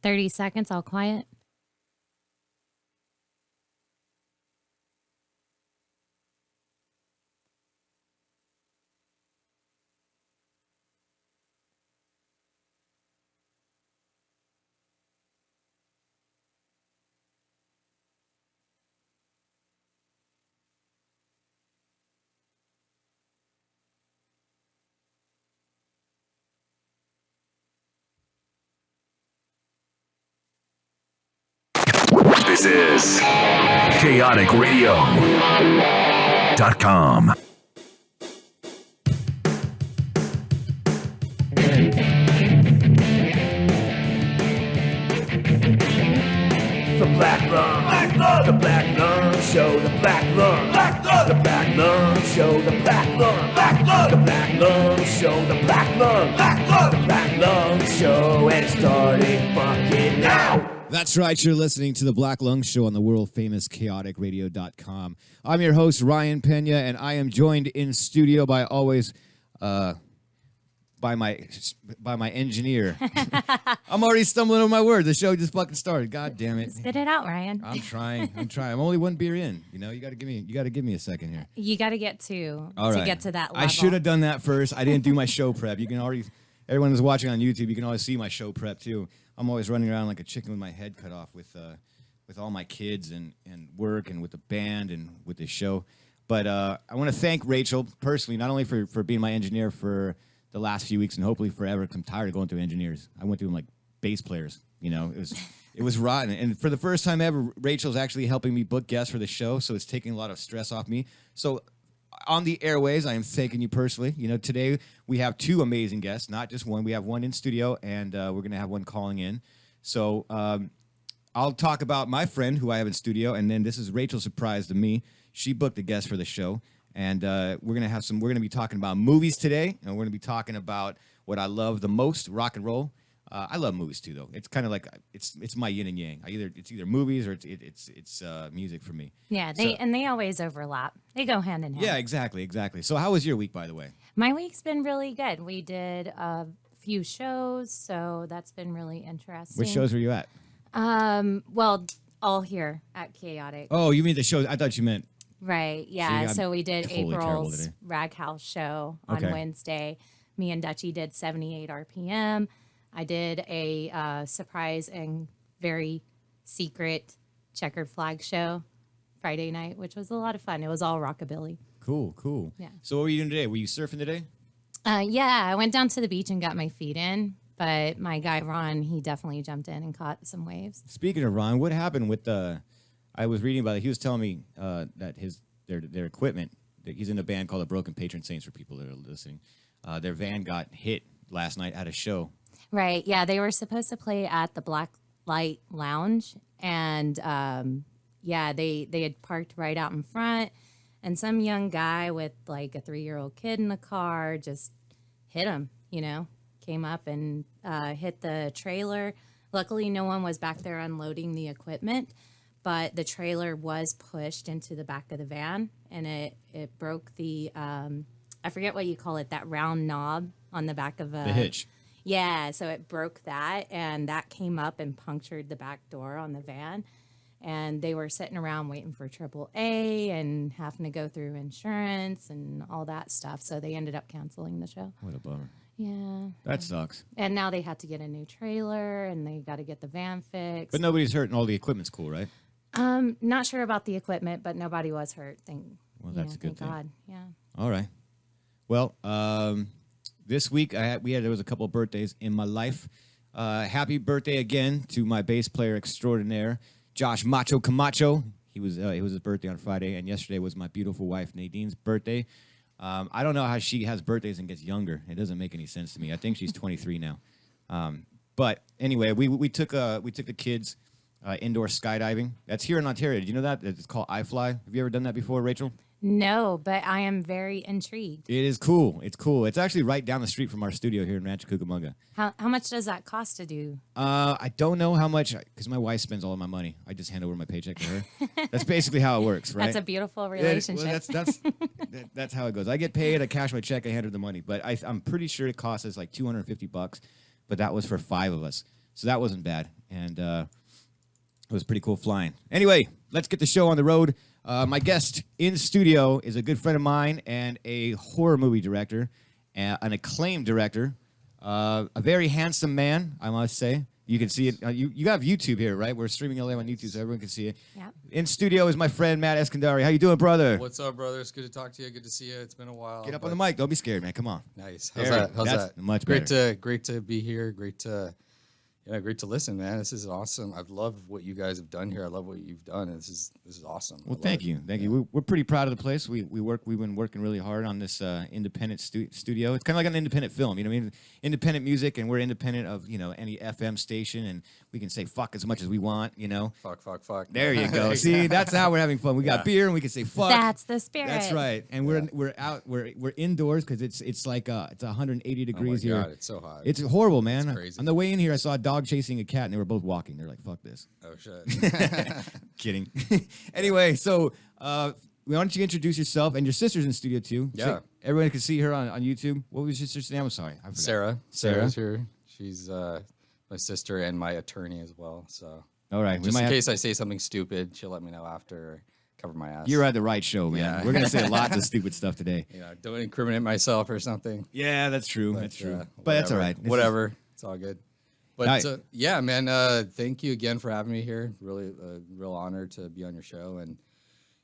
30 seconds, all quiet. This is chaoticradio.com. The Black Lung, the Black Lung Show, the Black Lung, the Black Lung Show, the Black Lung, the Black Lung Show, the Black Lung, the Black Lung Show, and starting fucking now. That's right, you're listening to the Black Lung Show on the world-famous chaoticradio.com. I'm your host, Ryan Pena, and I am joined in studio by always, by my engineer. I'm already stumbling over my words. The show just fucking started. God damn it. Spit it out, Ryan. I'm trying. I'm only one beer in. You know, you gotta give me a second here. You got to get to get to that level. I should have done that first. I didn't do my show prep. You can already, everyone who's watching on YouTube, you can always see my show prep too. I'm always running around like a chicken with my head cut off with all my kids and work and with the band and with the show. But I want to thank Rachel personally, not only for being my engineer for the last few weeks and hopefully forever. 'Cause I'm tired of going through engineers. I went through them like bass players. You know, it was rotten. And for the first time ever, Rachel's actually helping me book guests for the show, so it's taking a lot of stress off me. So on the airways, I am thanking you personally. You know, today we have two amazing guests, not just one. We have one in studio, and we're going to have one calling in. So I'll talk about my friend who I have in studio, and then this is Rachel's surprise to me. She booked a guest for the show, and we're going to be talking about movies today, and we're going to be talking about what I love the most, rock and roll. I love movies too, though. It's kind of like it's my yin and yang. It's either movies or it's music for me. Yeah, they always overlap. They go hand in hand. Yeah, exactly. So how was your week, by the way? My week's been really good. We did a few shows, so that's been really interesting. Which shows were you at? Well, all here at Chaotic. Oh, you mean the shows? I thought you meant. Right, yeah. So we did totally April's Rag House show on Wednesday. Me and Dutchie did 78 RPM. I did a surprise and very secret checkered flag show Friday night, which was a lot of fun. It was all rockabilly. Cool. Yeah. So what were you doing today? Were you surfing today? Yeah, I went down to the beach and got my feet in, but my guy Ron, he definitely jumped in and caught some waves. Speaking of Ron, what happened with I was reading about it. He was telling me that their equipment. He's in a band called the Broken Patron Saints for people that are listening. Their van got hit last night at a show. Right. Yeah, they were supposed to play at the Black Light Lounge, and they had parked right out in front, and some young guy with like a 3-year-old kid in the car just hit him. You know, came up and hit the trailer. Luckily, no one was back there unloading the equipment, but the trailer was pushed into the back of the van, and it broke the I forget what you call it, that round knob on the back of the hitch. Yeah, so it broke that, and that came up and punctured the back door on the van. And they were sitting around waiting for AAA and having to go through insurance and all that stuff. So they ended up canceling the show. What a bummer. Yeah. That sucks. And now they had to get a new trailer, and they got to get the van fixed. But nobody's hurt, and all the equipment's cool, right? Not sure about the equipment, but nobody was hurt. That's a good thing. God. Yeah. All right. Well, this week there was a couple of birthdays in my life. Happy birthday again to my bass player extraordinaire, Josh Macho Camacho. It was his birthday on Friday, and yesterday was my beautiful wife Nadine's birthday. I don't know how she has birthdays and gets younger. It doesn't make any sense to me. I think she's 23 now. But anyway, we took the kids indoor skydiving. That's here in Ontario. Did you know that? It's called iFly. Have you ever done that before, Rachel? No, but I am very intrigued. It is cool. It's cool. It's actually right down the street from our studio here in Rancho Cucamonga. How much does that cost to do? I don't know how much, because my wife spends all of my money. I just hand over my paycheck to her. That's basically how it works, right? That's a beautiful relationship. That's how it goes. I get paid, I cash my check, I hand her the money. But I'm pretty sure it cost us like $250, but that was for 5 of us. So that wasn't bad. and it was pretty cool flying. Anyway, let's get the show on the road. My guest in studio is a good friend of mine and a horror movie director, an acclaimed director, a very handsome man, I must say. You can see it. You have YouTube here, right? We're streaming live on YouTube so everyone can see it. Yeah. In studio is my friend Matt Eskandari. How you doing, brother? What's up, brother? It's good to talk to you. Good to see you. It's been a while. Get up on the mic. Don't be scared, man. Come on. Nice. There, How's that's that? much great better. great to be here. Great to listen, man. This is awesome. I love what you guys have done here. I love what you've done. This is awesome. Well, thank you. We're pretty proud of the place. We've been working really hard on this independent studio. It's kind of like an independent film, you know what I mean? Independent music, and we're independent of, any FM station, and we can say fuck as much as we want, Fuck. There you go. See, that's how we're having fun. We got beer and we can say fuck. That's the spirit. That's right. And we're indoors because it's like it's 180 degrees oh my here. God, it's so hot. It's horrible, man. It's crazy. On the way in here, I saw a dog chasing a cat, and they were both walking. They're like, "Fuck this." Oh shit. Kidding. Anyway, so why don't you introduce yourself, and your sister's in studio too? Yeah. So everyone can see her on YouTube. What was your sister's name? I'm sorry, I forgot. Sarah. Sarah? Sarah's here. She's my sister and my attorney as well. So All right, just in case I say something stupid, she'll let me know after. Or cover my ass. You're at the right show, man. Yeah. We're gonna say lots of stupid stuff today. Don't incriminate myself or something. Yeah, that's true. That's true. But Whatever. that's all right. Whatever. It's all good. But Hi. yeah, man, thank you again for having me here. Really, real honor to be on your show. And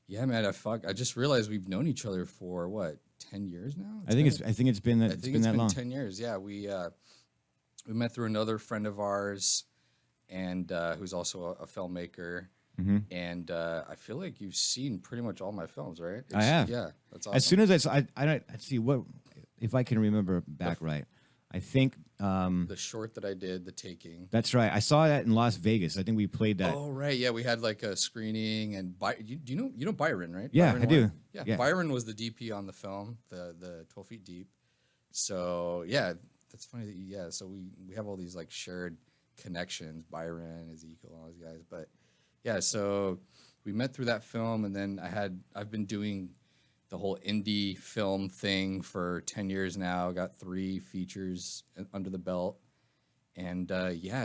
yeah, man, I just realized we've known each other for what, 10 years now? I think it's been that long. 10 years. Yeah, we met through another friend of ours, and who's also a filmmaker. Mm-hmm. And I feel like you've seen pretty much all my films, right? I have. Yeah, that's awesome. As soon as I don't see what if I can remember back right. I think the short that I did, The Taking. that's right. I saw that in Las Vegas. I think we played that. Oh right, yeah, we had like a screening, and you know Byron, right? Yeah, Byron I do. Warren? Yeah, Yeah. Byron was the DP on the film, the 12 Feet Deep. So yeah, that's funny that so we have all these like shared connections, Byron, Ezekiel, all these guys. But yeah, so we met through that film, and then I've been doing the whole indie film thing for 10 years now. Got 3 features under the belt. And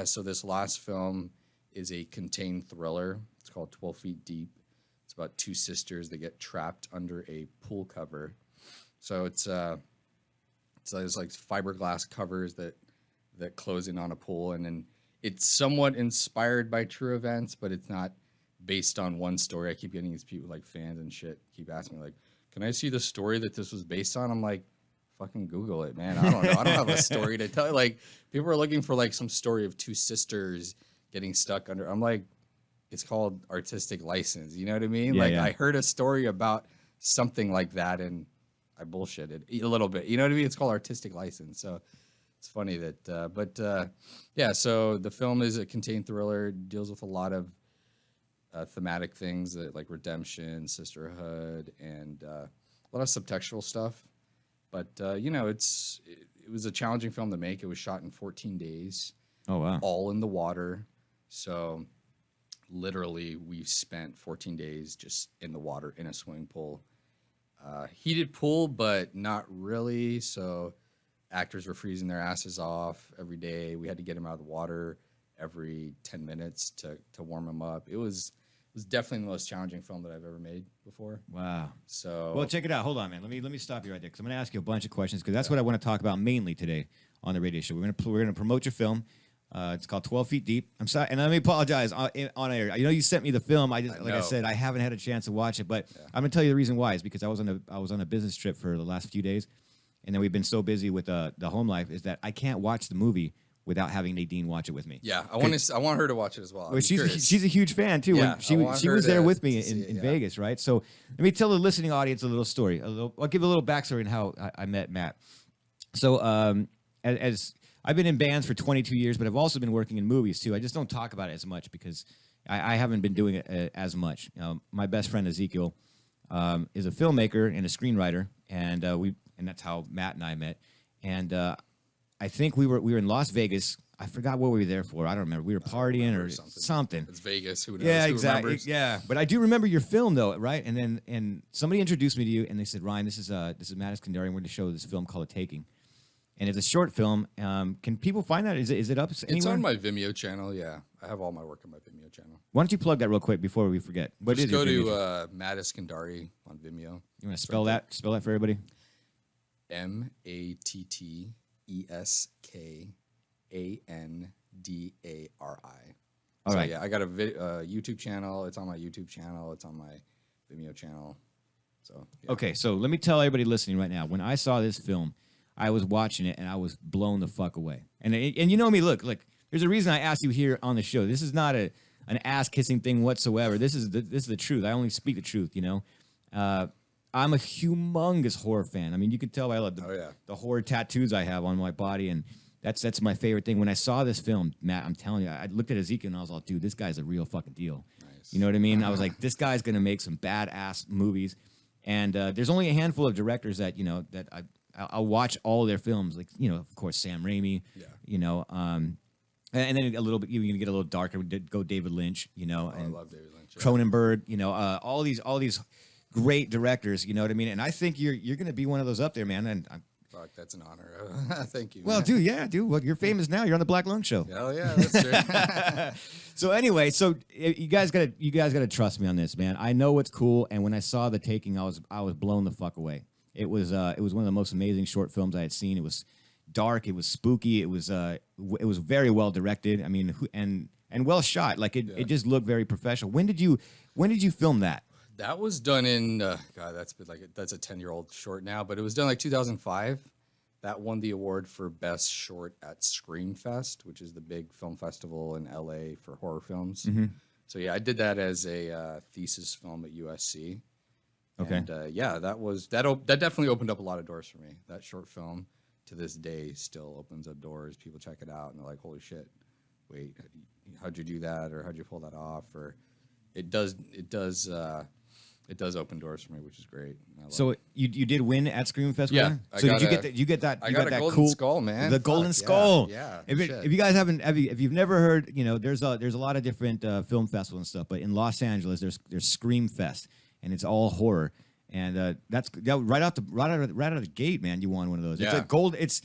so this last film is a contained thriller. It's called 12 Feet Deep. It's about 2 sisters that get trapped under a pool cover. So it's there's like fiberglass covers that close in on a pool, and then it's somewhat inspired by true events, but it's not based on one story. I keep getting these people, like fans and shit, keep asking me like, can I see the story that this was based on? I'm like, fucking Google it, man. I don't know. I don't have a story to tell. Like, people are looking for like some story of 2 sisters getting stuck under. I'm like, it's called artistic license. You know what I mean? Yeah, yeah. I heard a story about something like that, and I bullshitted a little bit. You know what I mean? It's called artistic license. So it's funny that, yeah. So the film is a contained thriller. Deals with a lot of thematic things like redemption, sisterhood, and a lot of subtextual stuff. But it was a challenging film to make. It was shot in 14 days. Oh wow! All in the water. So literally, we spent 14 days just in the water in a swimming pool. Heated pool, but not really. So actors were freezing their asses off every day. We had to get them out of the water every 10 minutes to warm them up. It was definitely the most challenging film that I've ever made before. Wow. So Well, check it out. Hold on, man. Let me stop you right there because I'm going to ask you a bunch of questions because that's what I want to talk about mainly today on the radio show. We're going to promote your film. It's called 12 Feet Deep. I'm sorry, and let me apologize on air. You sent me the film. I said, I haven't had a chance to watch it, but I'm going to tell you the reason why is because I was on a business trip for the last few days, and then we've been so busy with the home life is that I can't watch the movie without having Nadine watch it with me. yeah, I want her to watch it as well. Well, she's a huge fan too. Yeah, When I want she her was there with me to see in it, yeah. Vegas, right? So let me tell the listening audience a little story. I'll give a little backstory on how I met Matt. So as I've been in bands for 22 years, but I've also been working in movies too. I just don't talk about it as much because I haven't been doing it as much. My best friend Ezekiel is a filmmaker and a screenwriter, and that's how Matt and I met. And I think we were in Las Vegas. I forgot what we were there for. I don't remember. We were partying or something. It's Vegas. Who knows? Yeah, Who exactly. remembers? Yeah, but I do remember your film though, right? And somebody introduced me to you, and they said, "Ryan, this is Matt Eskandari, and we're going to show this film called The Taking." and it's a short film. Can people find that? Is it up anywhere? It's on my Vimeo channel. Yeah, I have all my work on my Vimeo channel. Why don't you plug that real quick before we forget? What Just is go your Vimeo channel? to Matt Eskandari on Vimeo. You want to spell that? Spell that for everybody. MATTESKANDARI. All right. Yeah, I got a YouTube channel. It's on my YouTube channel. It's on my Vimeo channel. So yeah. Okay, so let me tell everybody listening right now. When I saw this film, I was watching it and I was blown the fuck away. And you know me, look, there's a reason I asked you here on the show. This is not an ass kissing thing whatsoever. This is the truth. I only speak the truth. You know, I'm a humongous horror fan. I mean, you can tell by the horror tattoos I have on my body, and that's my favorite thing. When I saw this film, Matt, I'm telling you, I looked at Ezekiel and I was like, dude, this guy's a real fucking deal. Nice. You know what I mean? I was like, this guy's gonna make some badass movies. And there's only a handful of directors that that I'll watch all their films. Like of course Sam Raimi. Yeah. And then a little bit you're gonna get a little darker. Go David Lynch. And I love David Lynch. Yeah. Cronenberg. All these great directors. You know what I mean? And I think you're gonna be one of those up there, man. And Fuck, that's an honor. Thank you. well, man. dude. Well, you're famous now. You're on the Black Lung Show. Hell yeah, that's true. So anyway, you guys gotta trust me on this, man. I know what's cool, and when I saw The Taking, I was blown the fuck away. It was one of the most amazing short films I had seen. It was dark, it was spooky, it was very well directed. I mean, and well shot. Like it just looked very professional. When did you film that? That was done in God. That's a 10-year-old short now, but it was done like 2005. That won the award for best short at Screamfest, which is the big film festival in LA for horror films. Mm-hmm. So yeah, I did that as a thesis film at USC. Okay. And that definitely opened up a lot of doors for me. That short film to this day still opens up doors. People check it out and they're like, "Holy shit! Wait, how'd you do that? Or how'd you pull that off?" Or it does open doors for me, which is great. So you did win at Screamfest? Yeah. So did you get that? I got a golden cool skull, man. The golden skull. Yeah. If you guys if you've never heard, there's a lot of different film festivals and stuff, but in Los Angeles there's Screamfest, and it's all horror, and that's right out of the gate, man. You won one of those. Yeah. It's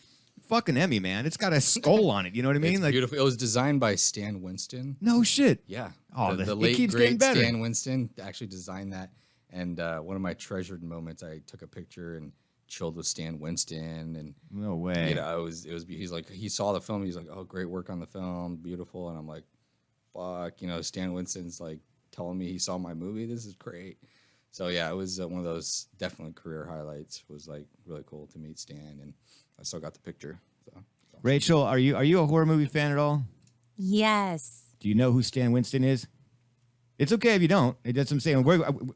fucking Emmy, man. It's got a skull on it. You know what I mean? It's like beautiful. It was designed by Stan Winston. No shit. Yeah. Oh, the it late keeps getting great better. Stan Winston actually designed that. And one of my treasured moments, I took a picture and chilled with Stan Winston. And no way. He's like, he saw the film. He's like, "Oh, great work on the film, beautiful." And I'm like, "Fuck," Stan Winston's like telling me he saw my movie. This is great. So yeah, it was one of those definitely career highlights. It was like really cool to meet Stan, and I still got the picture. So Rachel, are you a horror movie fan at all? Yes. Do you know who Stan Winston is? It's okay if you don't. That's what I'm saying.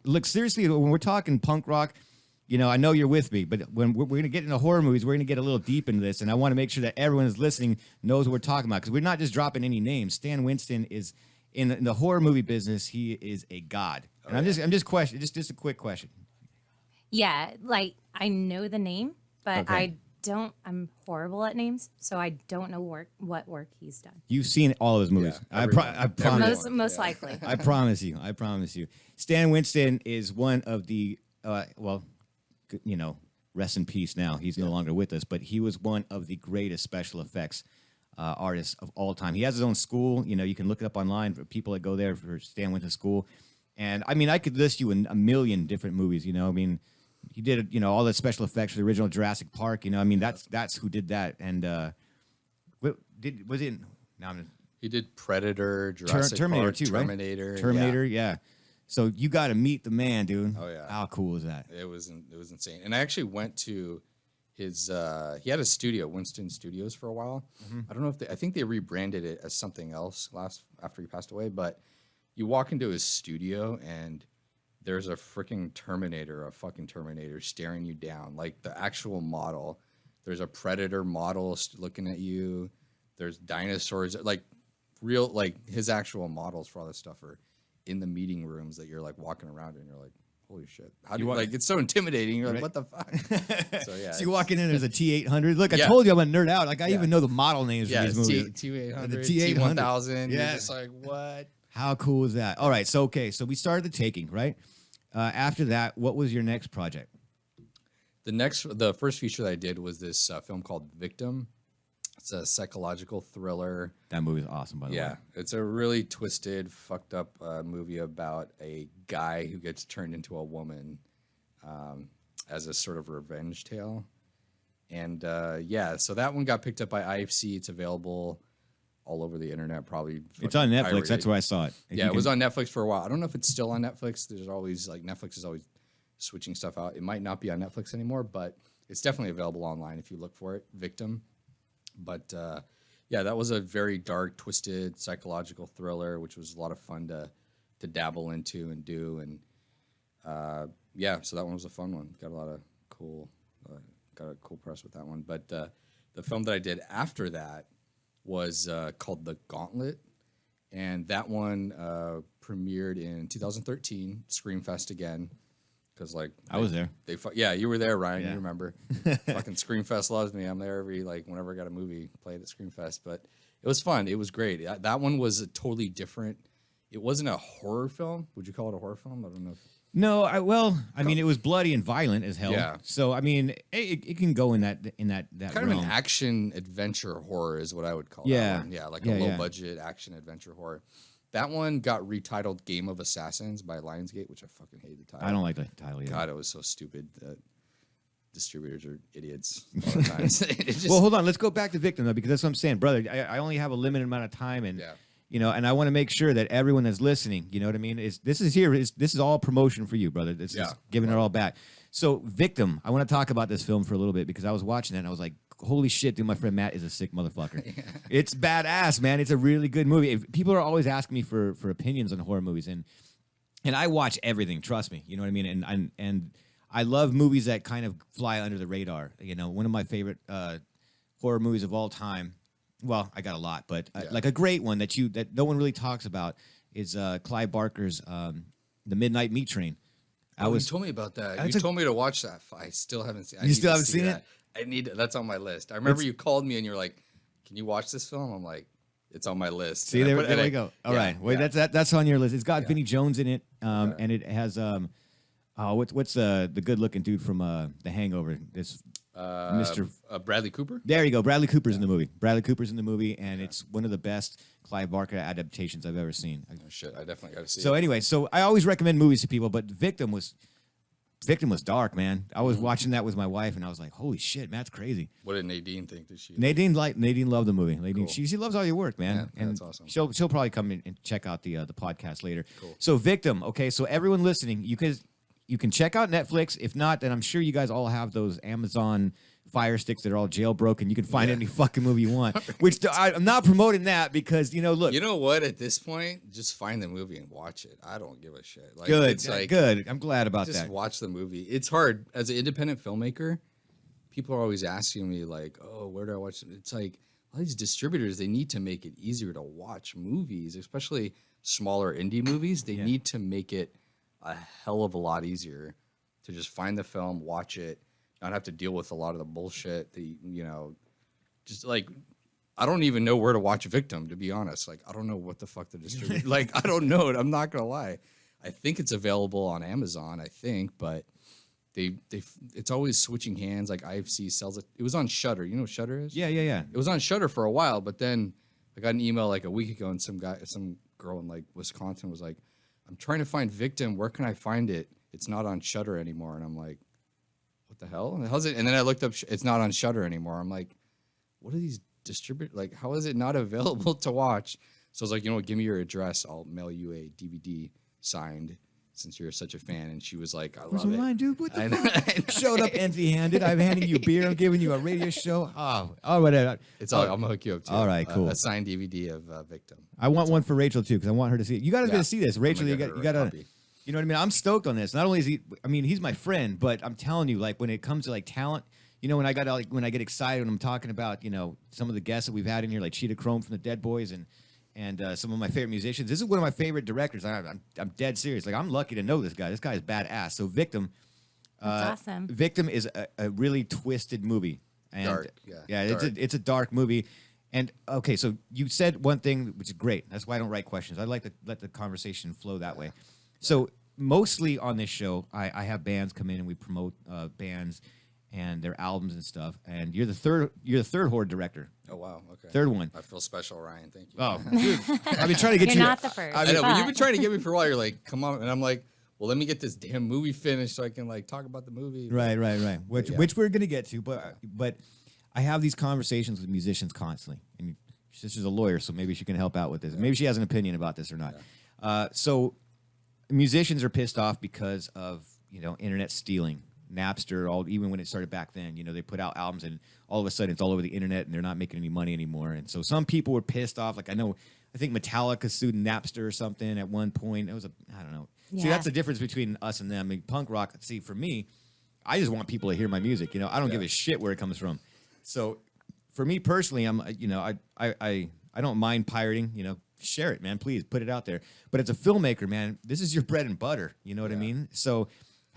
Look, seriously, when we're talking punk rock, I know you're with me, but when we're going to get into horror movies, we're going to get a little deep into this, and I want to make sure that everyone is listening knows what we're talking about, because we're not just dropping any names. Stan Winston is, in the horror movie business, he is a god. And I'm just a quick question. Yeah, like I know the name, but Okay. I'm horrible at names, so I don't know what work he's done. You've seen all of his movies. Yeah, I promise. everyone. Most likely. I promise you. Stan Winston is one of the, rest in peace now. He's no longer with us, but he was one of the greatest special effects artists of all time. He has his own school. You can look it up online for people that go there for Stan Winston School. And I mean, I could list you a million different movies, I mean, he did, all the special effects for the original Jurassic Park, I mean, that's who did that. And he did Predator, Jurassic Terminator Park, too, right? Terminator, yeah. So you got to meet the man, dude. Oh yeah. How cool is that? It was insane. And I actually went to his he had a studio, Winston Studios, for a while. Mm-hmm. I don't know if I think they rebranded it as something else after he passed away, but you walk into his studio and there's a fucking Terminator staring you down, like the actual model. There's a Predator model looking at you. There's dinosaurs, like real, like his actual models for all this stuff are in the meeting rooms that you're like walking around and you're like, holy shit. How do you like, it's so intimidating. You're like, what the fuck? So yeah. So you walking in, there's a T800. Look, I told you I'm a nerd out. Like I even know the model names for these movies. T800, The T800. T1000. Yeah. You're just like, what? How cool is that? All right, so we started The Taking, right? After that, what was your next project? The first feature that I did was this film called Victim. It's a psychological thriller. That movie is awesome, by the way. Yeah, it's a really twisted, fucked up movie about a guy who gets turned into a woman as a sort of revenge tale. And so that one got picked up by IFC. It's available all over the internet, probably. It's on Netflix. pirated. That's where I saw it. Yeah, it was on Netflix for a while. I don't know if it's still on Netflix. There's always Netflix is always switching stuff out. It might not be on Netflix anymore, but it's definitely available online if you look for it. Victim. But that was a very dark, twisted psychological thriller, which was a lot of fun to dabble into and do. And so that one was a fun one. Got a lot of got a cool press with that one. But the film that I did after that was called The Gauntlet, and that one premiered in 2013, Screamfest again, because I was there. You were there, Ryan. Yeah. You remember? Fucking Screamfest loves me. I'm there every whenever I got a movie played at Screamfest, but it was fun. It was great. That one was a totally different. It wasn't a horror film. Would you call it a horror film? I don't know. No, I mean, it was bloody and violent as hell. Yeah. So I mean, it can go in that kind realm. of an action adventure horror is what I would call Yeah. that one. Yeah, like a low budget action adventure horror. That one got retitled Game of Assassins by Lionsgate, which I fucking hate the title. I don't like the title either. God, it was so stupid. Distributors are idiots a lot of times. Well, hold on. Let's go back to Victim though, because that's what I'm saying, brother. I only have a limited amount of time, and and I want to make sure that everyone that's listening, you know what I mean, this is all promotion for you, brother. This is giving it all back. So, Victim, I want to talk about this film for a little bit because I was watching it and I was like, holy shit, dude, my friend Matt is a sick motherfucker. It's badass, man. It's a really good movie. People are always asking me for opinions on horror movies, and I watch everything. Trust me, you know what I mean. And I love movies that kind of fly under the radar. You know, one of my favorite horror movies of all time. Well, I got a lot, but like a great one that no one really talks about is Clive Barker's The Midnight Meat Train. You told me about that. You told me to watch that. I still haven't seen it. You still haven't seen it? I need that's on my list. I remember you called me and you're like, "Can you watch this film?" I'm like, "It's on my list." See, there we go. All right. Well, that's on your list. It's got Vinnie Jones in it, and it has what's the good looking dude from The Hangover? This Mr. Bradley Cooper. There you go. Bradley Cooper's in the movie. Bradley Cooper's in the movie, and it's one of the best Clive Barker adaptations I've ever seen. Oh shit! I definitely got to see. So anyway, I always recommend movies to people, but Victim was dark, man. I was watching that with my wife, and I was like, "Holy shit, man, that's crazy." What did Nadine think? Did she? Nadine loved the movie. Nadine, cool. she loves all your work, man. Yeah, and that's awesome. She'll probably come in and check out the podcast later. Cool. So Victim, okay. So everyone listening, you can check out Netflix. If not, then I'm sure you guys all have those Amazon Fire Sticks that are all jailbroken. You can find any fucking movie you want. Which I'm not promoting that because look. You know what? At this point, just find the movie and watch it. I don't give a shit. Like, good, it's like, good. I'm glad about that. Just watch the movie. It's hard as an independent filmmaker. People are always asking me like, "Oh, where do I watch it?" It's like all these distributors. They need to make it easier to watch movies, especially smaller indie movies. They need to make it a hell of a lot easier to just find the film, watch it. Not have to deal with a lot of the bullshit. Just like I don't even know where to watch Victim, to be honest. Like I don't know what the fuck the distributor. Like I don't know it. I'm not gonna lie. I think it's available on Amazon. I think, but it's always switching hands. Like IFC sells it. It was on Shudder. You know what Shudder is? Yeah. It was on Shudder for a while, but then I got an email like a week ago, and some girl in like Wisconsin was like, "I'm trying to find Victim. Where can I find it? It's not on Shudder anymore." And I'm like, what the hell? How's it? And then I looked up, it's not on Shudder anymore. I'm like, what are these distributors? Like, how is it not available to watch? So I was like, you know what? Give me your address. I'll mail you a DVD signed since you're such a fan. And she was like, I love it. Line, dude? What the fuck? Showed up empty-handed. I'm handing you beer. I'm giving you a radio show. Oh, whatever. It's all. I'm gonna hook you up too. All right, cool. A signed DVD of Victim. I want one for Rachel too because I want her to see it. You guys got to see this, Rachel. You got to. You know what I mean? I'm stoked on this. Not only is he's my friend, but I'm telling you, like when it comes to like talent, when I get excited when I'm talking about, some of the guests that we've had in here, like Cheetah Chrome from the Dead Boys and some of my favorite musicians. This is one of my favorite directors. I'm dead serious. Like I'm lucky to know this guy. This guy is badass. So Victim, That's awesome. Victim is a really twisted movie. And dark, yeah. Dark. It's a dark movie. And okay, so you said one thing which is great. That's why I don't write questions. I like to let the conversation flow that way. So mostly on this show, I have bands come in and we promote bands, and their albums and stuff. And you're the third Horde director. Oh wow, okay. Third one. I feel special, Ryan. Thank you. Oh, dude, I've been trying to get You're you. not the first. I know, but but- you've been trying to get me for a while. You're like, come on, and I'm like, well, let me get this damn movie finished so I can like talk about the movie. Right. Which Yeah. which we're gonna get to, but I have these conversations with musicians constantly, and she's a lawyer, so maybe she can help out with this. Maybe she has an opinion about this or not. So musicians are pissed off because of internet stealing. Napster, even when it started back then, they put out albums and all of a sudden it's all over the internet and they're not making any money anymore. And so some people were pissed off. Like I think Metallica sued Napster or something at one point. It was I don't know. See, Yeah. that's the difference between us and them. I mean, punk rock. See, for me, I just want people to hear my music. I don't give a shit where it comes from. So for me personally, I don't mind pirating. Share it, man. Please put it out there. But as a filmmaker, man, this is your bread and butter. You know what I mean? So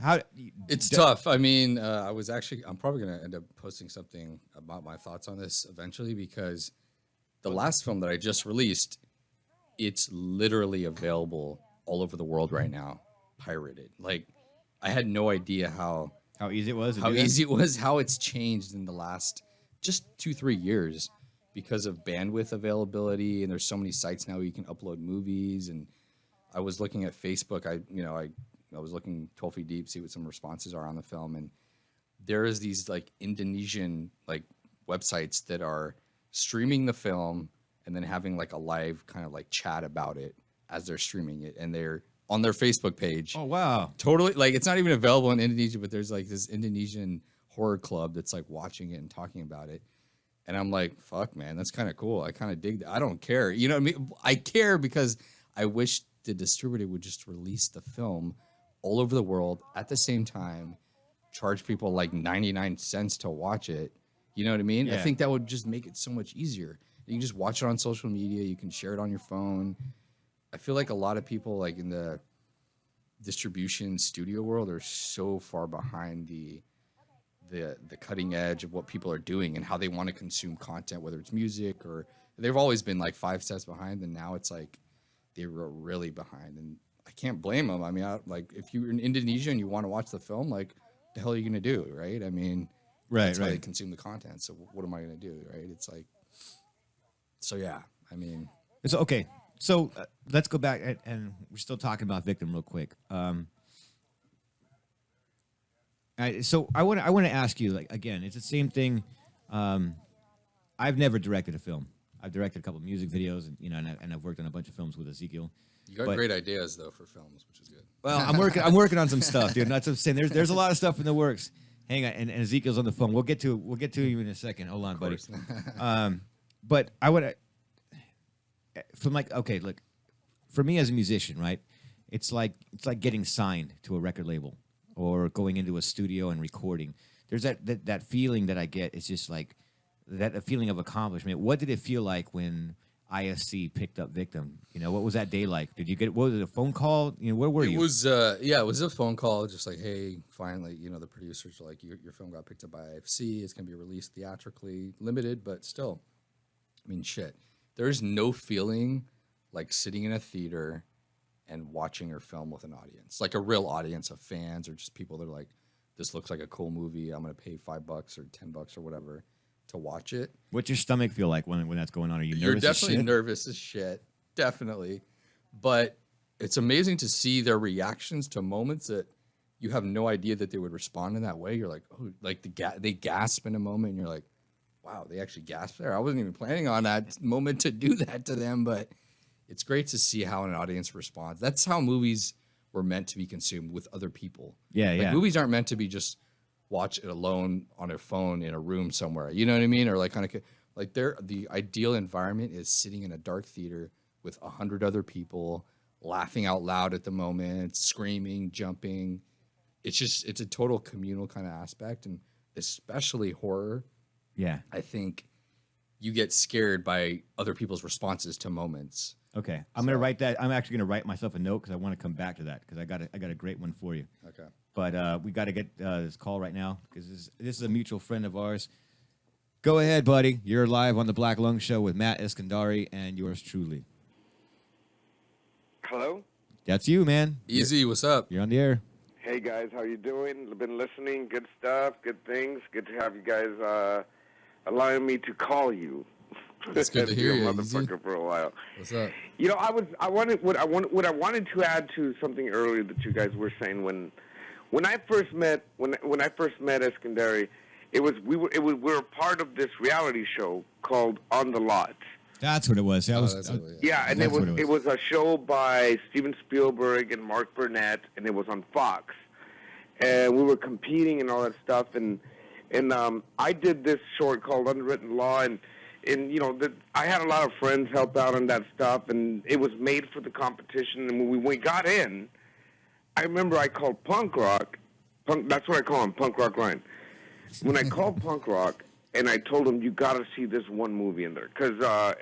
how It's tough. I mean, I'm probably going to end up posting something about my thoughts on this eventually because the last film that I just released, it's literally available all over the world right now, pirated. Like, I had no idea how easy it was. easy it was, how it's changed in the last just 2-3 years because of bandwidth availability. And there's so many sites now where you can upload movies. And I was looking at Facebook. I was looking 12 feet deep, see what some responses are on the film. And there is these like Indonesian like websites that are streaming the film and then having like a live kind of like chat about it as they're streaming it. And they're on their Facebook page. Oh, wow. Totally. Like it's not even available in Indonesia, but there's like this Indonesian horror club that's like watching it and talking about it. And I'm like, fuck, man, that's kind of cool. I kind of dig that. I don't care. You know what I mean? I care because I wish the distributor would just release the film all over the world at the same time, charge people like 99 cents to watch it. You know what I mean? Yeah. I think that would just make it so much easier. You can just watch it on social media. You can share it on your phone. I feel like a lot of people like in the distribution studio world are so far behind the cutting edge of what people are doing and how they want to consume content, whether it's music or they've always been like 5 steps behind. And now it's like they were really behind. And I can't blame them. I mean, like if you're in Indonesia and you want to watch the film, like the hell are you going to do? Right. I mean, that's how they consume the content. So what am I going to do? Right. It's like, so yeah, I mean, it's okay. So let's go back and we're still talking about Victim real quick. So I want to ask you, like, again, it's the same thing. I've never directed a film. I've directed a couple of music videos, and I've worked on a bunch of films with Ezekiel. you got great ideas though for films, which is good. Well, I'm working on some stuff, dude. That's what I'm saying. There's a lot of stuff in the works. Hang on, and Ezekiel's on the phone. We'll get to you in a second. Hold on, buddy. But I would, from like, okay, look, for me as a musician, right? It's like getting signed to a record label or going into a studio and recording. There's that feeling that I get. It's just like that feeling of accomplishment. What did it feel like when ISC picked up Victim? What was that day like? Did you get, what was it, a phone call? Where were you? It was it was a phone call, just like, hey, finally, the producers are like, your film got picked up by IFC. It's gonna be released theatrically, limited, but still. I mean, shit. There's no feeling like sitting in a theater and watching your film with an audience, like a real audience of fans or just people that are like, this looks like a cool movie. I'm gonna pay $5 or $10 or whatever to watch it. What's your stomach feel like when that's going on? Are you nervous? You're as definitely shit? nervous as shit, definitely. But it's amazing to see their reactions to moments that you have no idea that they would respond in that way. You're like, oh, like they gasp in a moment, and you're like, wow, they actually gasped there. I wasn't even planning on that moment to do that to them, but it's great to see how an audience responds. That's how movies were meant to be consumed, with other people. Yeah, like, yeah. Movies aren't meant to be just watch it alone on a phone in a room somewhere. You know what I mean? Or like kind of like the ideal environment is sitting in a dark theater with 100 other people laughing out loud at the moment, screaming, jumping. It's a total communal kind of aspect, and especially horror. Yeah. I think you get scared by other people's responses to moments. Okay, I'm gonna write that. I'm actually gonna write myself a note because I want to come back to that because I got a great one for you. Okay. But we got to get this call right now because this is a mutual friend of ours. Go ahead, buddy. You're live on the Black Lung Show with Matt Eskandari and yours truly. Hello? That's you, man. Easy, what's up? You're on the air. Hey guys, how you doing? Been listening. Good stuff. Good things. Good to have you guys allowing me to call you. It's good to hear you, motherfucker, for a while. What's up? You know, I wanted to add to something earlier that you guys were saying when I first met Eskandari, we were part of this reality show called On the Lot. That's what it was. That was And it was a show by Steven Spielberg and Mark Burnett, and it was on Fox. And we were competing and all that stuff. And I did this short called Unwritten Law, and you know, I had a lot of friends help out on that stuff, and it was made for the competition. And when we got in, I remember I called Punk Rock. That's what I call him, Punk Rock Ryan. When I called Punk Rock, and I told him, you got to see this one movie in there. Because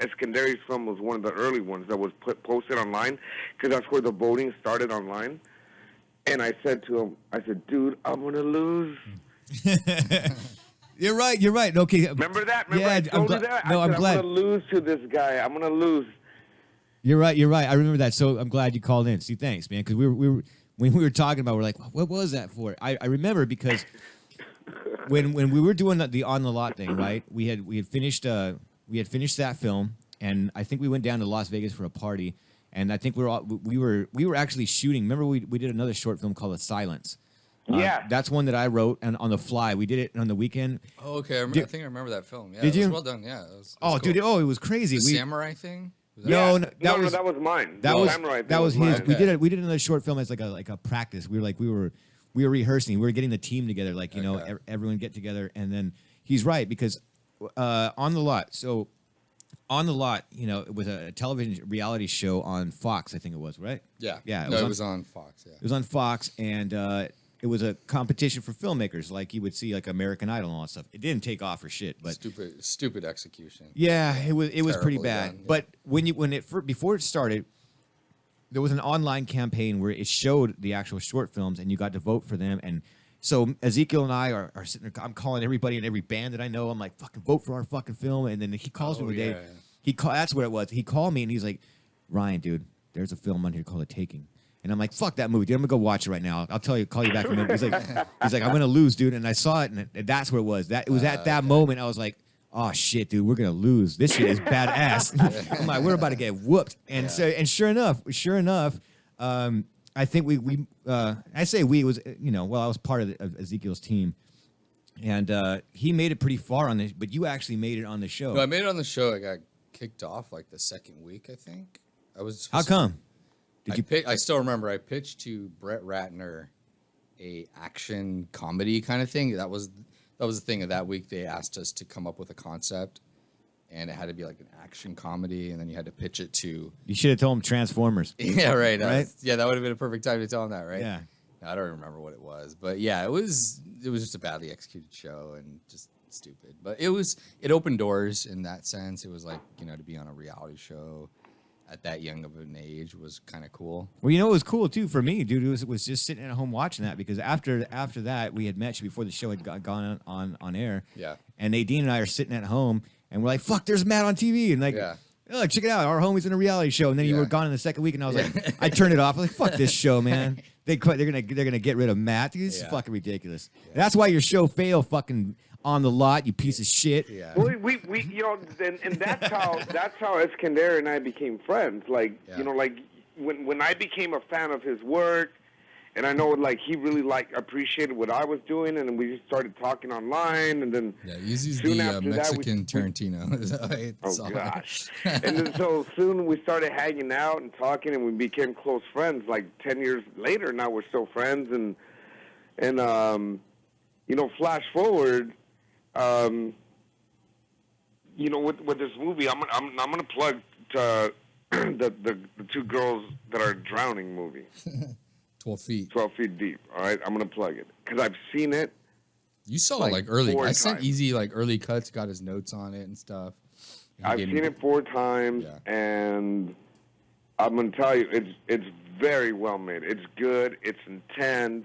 Eskandari's film was one of the early ones that was posted online, because that's where the voting started online. And I said to him, dude, I'm going to lose. You're right. Okay. Remember that? Yeah, I told you that? No, I'm glad. I'm going to lose to this guy. I'm going to lose. You're right. I remember that. So I'm glad you called in. See, thanks, man. Because when we were talking about, we're like, what was that for? I remember because when we were doing the On the Lot thing, right? We had finished that film, and I think we went down to Las Vegas for a party, and I think we were actually shooting. Remember, we did another short film called The Silence. Yeah, that's one that I wrote and on the fly. We did it on the weekend. Oh, okay. I think I remember that film. Yeah, did you? It was well done. Yeah. It was cool. Dude! It was crazy. The samurai thing. No, that was mine. That was his. Mine. Okay. We did another short film as like a practice. We were rehearsing. We were getting the team together, like you know, everyone get together. And then he's right because On the Lot. So On the Lot, you know, it was a television reality show on Fox. I think it was right. Yeah. It was on Fox. Yeah. It was on Fox, and it was a competition for filmmakers, like you would see like American Idol and all that stuff. It didn't take off for shit, but stupid execution. Yeah, it was pretty bad. Done, yeah. But before it started, there was an online campaign where it showed the actual short films, and you got to vote for them. And so Ezekiel and I are sitting there. I'm calling everybody in every band that I know. I'm like, fucking vote for our fucking film. And then he calls me one day. That's what it was. He called me and he's like, Ryan, dude, there's a film on here called The Taking. And I'm like, fuck that movie, dude. I'm gonna go watch it right now. I'll call you back in a minute. He's like, I'm gonna lose, dude. And I saw it, and that's what it was. It was at that moment I was like, oh shit, dude, we're gonna lose. This shit is badass. I'm like, we're about to get whooped. And sure enough, I think I say we was, you know, well, I was part of Ezekiel's team, and he made it pretty far on this, but you actually made it on the show. No, I made it on the show. I got kicked off like the second week, I think. How come? I still remember I pitched to Brett Ratner a action comedy kind of thing. That was the thing of that week. They asked us to come up with a concept, and it had to be like an action comedy, and then you had to pitch it to. You should have told him Transformers. Yeah, right. Right? That would have been a perfect time to tell him that, right? Yeah. I don't remember what it was, but yeah, it was just a badly executed show and just stupid. But it opened doors in that sense. It was like, you know, to be on a reality show at that young of an age was kind of cool. Well, you know, it was cool too for me, dude. It was just sitting at home watching that because after that we had met you before the show had gone on air. Yeah. And Nadine and I are sitting at home and we're like, "Fuck, there's Matt on TV," and like, "Oh, check it out, our homie's in a reality show." And then you were gone in the second week, and I was like, I turned it off. I was like, "Fuck this show, man. They're gonna get rid of Matt. Dude, this is fucking ridiculous." Yeah. That's why your show failed, fucking On the Lot, you piece of shit. Yeah. Well, we you know, and that's how Eskandari and I became friends. Like, you know, like when I became a fan of his work, and I know like he really appreciated what I was doing, and then we just started talking online, and then he's the Mexican Tarantino. Oh gosh! And then so soon we started hanging out and talking, and we became close friends. Like 10 years later, now we're still friends, and you know, flash forward. You know, with this movie, I'm gonna plug the two girls that are drowning movie. 12 feet. 12 feet deep. All right, I'm gonna plug it because I've seen it. You saw like early. I sent Easy like early cuts, got his notes on it and stuff. I've seen it 4 times, and I'm gonna tell you, it's very well made. It's good. It's intense.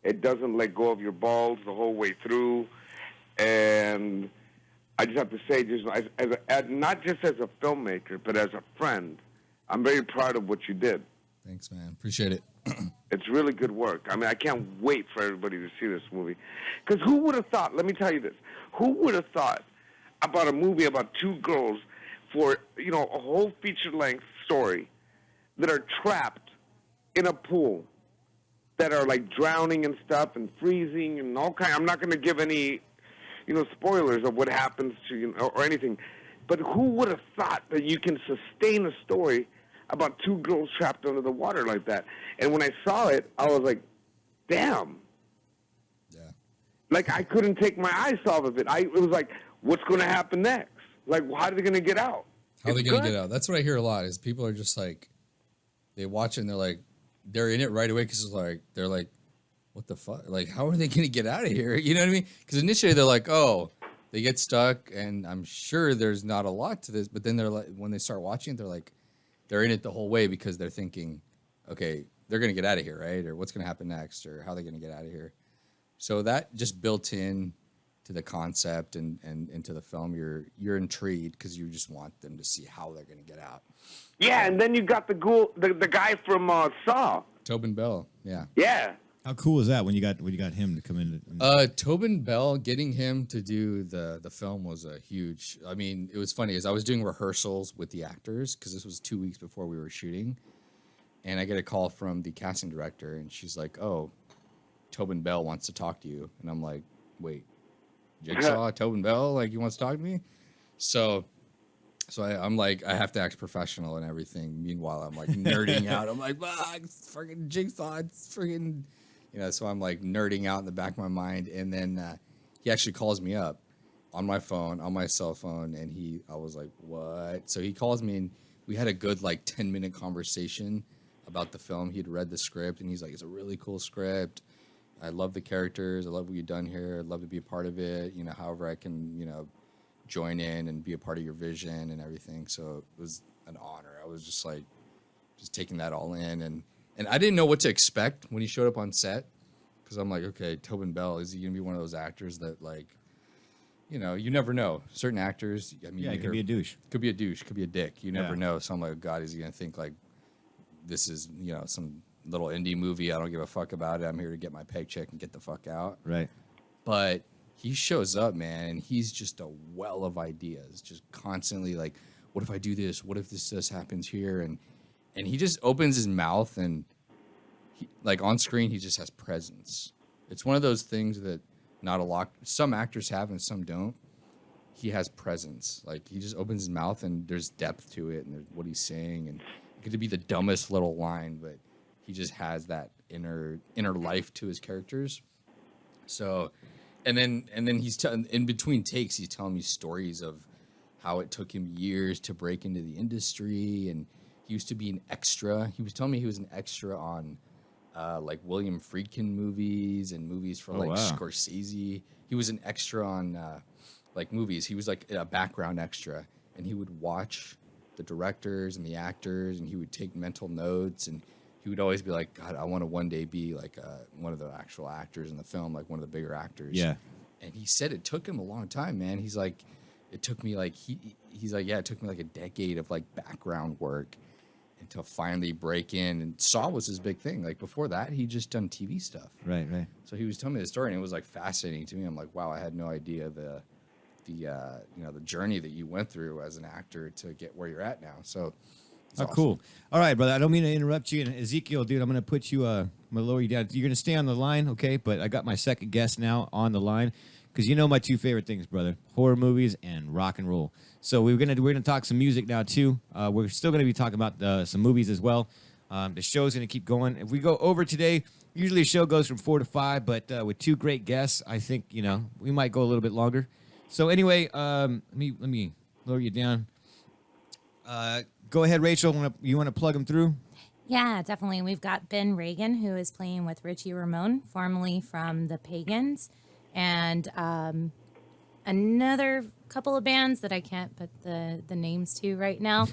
It doesn't let go of your balls the whole way through. And I just have to say, just as not just as a filmmaker, but as a friend, I'm very proud of what you did. Thanks, man. Appreciate it. It's really good work. I mean, I can't wait for everybody to see this movie. Because who would have thought, let me tell you this, who would have thought about a movie about two girls for, you know, a whole feature-length story that are trapped in a pool, that are like drowning and stuff and freezing and all kind. I'm not going to give any, you know, spoilers of what happens to you or anything. But who would have thought that you can sustain a story about two girls trapped under the water like that? And when I saw it, I was like, damn. Yeah. Like, I couldn't take my eyes off of it. It was like, what's going to happen next? Like, how are they going to get out? How are they going to get out? That's what I hear a lot is people are just like, they watch it and they're like, they're in it right away because like, they're like, what the fuck? Like, how are they going to get out of here? You know what I mean? Because initially they're like, oh, they get stuck, and I'm sure there's not a lot to this. But then they're like, when they start watching it, they're like, they're in it the whole way because they're thinking, okay, they're going to get out of here, right? Or what's going to happen next? Or how are they going to get out of here? So that just built in to the concept and into the film. You're intrigued because you just want them to see how they're going to get out. Yeah, and then you got the guy from Saw. Tobin Bell, yeah. Yeah. How cool is that when you got him to come in? Tobin Bell, getting him to do the film was a huge. I mean, it was funny as I was doing rehearsals with the actors because this was 2 weeks before we were shooting, and I get a call from the casting director, and she's like, "Oh, Tobin Bell wants to talk to you," and I'm like, "Wait, Jigsaw, Tobin Bell, like he wants to talk to me?" So I'm like, I have to act professional and everything. Meanwhile, I'm like nerding out. I'm like, it's freaking Jigsaw. It's freaking, you know, so I'm like nerding out in the back of my mind. And then he actually calls me up on my phone, on my cell phone. And I was like, what? So he calls me and we had a good like 10-minute conversation about the film. He'd read the script and he's like, it's a really cool script. I love the characters. I love what you've done here. I'd love to be a part of it. You know, however I can, you know, join in and be a part of your vision and everything. So it was an honor. I was just like, just taking that all in. And I didn't know what to expect when he showed up on set. Because I'm like, okay, Tobin Bell, is he going to be one of those actors that like, you know, you never know. Certain actors, I mean, Yeah, it could be a douche. Could be a douche, could be a dick. You never Yeah. know. So I'm like, God, is he going to think like this is, you know, some little indie movie. I don't give a fuck about it. I'm here to get my paycheck and get the fuck out. Right. But he shows up, man, and he's just a well of ideas, just constantly like, what if I do this? What if this happens here? And he just opens his mouth and he, like on screen, he just has presence. It's one of those things that not a lot, some actors have and some don't. He has presence. Like he just opens his mouth and there's depth to it and there's what he's saying. And it could be the dumbest little line, but he just has that inner life to his characters. So, and then he's in between takes, he's telling me stories of how it took him years to break into the industry, and he used to be an extra. He was telling me he was an extra on like William Friedkin movies and movies for like wow. Scorsese. He was an extra on like movies. He was like a background extra, and he would watch the directors and the actors, and he would take mental notes, and he would always be like, God, I want to one day be like one of the actual actors in the film, like one of the bigger actors. Yeah. And he said it took him a long time, man. He's like, it took me like, he's like, yeah, it took me like a decade of like background work until finally break in. And Saw was his big thing. Like before that, he just done TV stuff. Right. So he was telling me the story, and it was like fascinating to me. I'm like, wow, I had no idea the you know, the journey that you went through as an actor to get where you're at now. So. Oh, awesome. Cool. All right, brother. I don't mean to interrupt you. And Ezekiel, dude, I'm going to put you, I'm going to lower you down. You're going to stay on the line, okay? But I got my second guest now on the line because you know my two favorite things, brother: horror movies and rock and roll. So we're gonna talk some music now too. We're still going to be talking about some movies as well. The show's going to keep going. If we go over today, usually a show goes from 4 to 5, but with two great guests, I think we might go a little bit longer. So anyway, let me lower you down. Go ahead, Rachel. You want to plug them through? Yeah, definitely. We've got Ben Reagan, who is playing with Richie Ramone, formerly from the Pagans, and another couple of bands that I can't put the names to right now.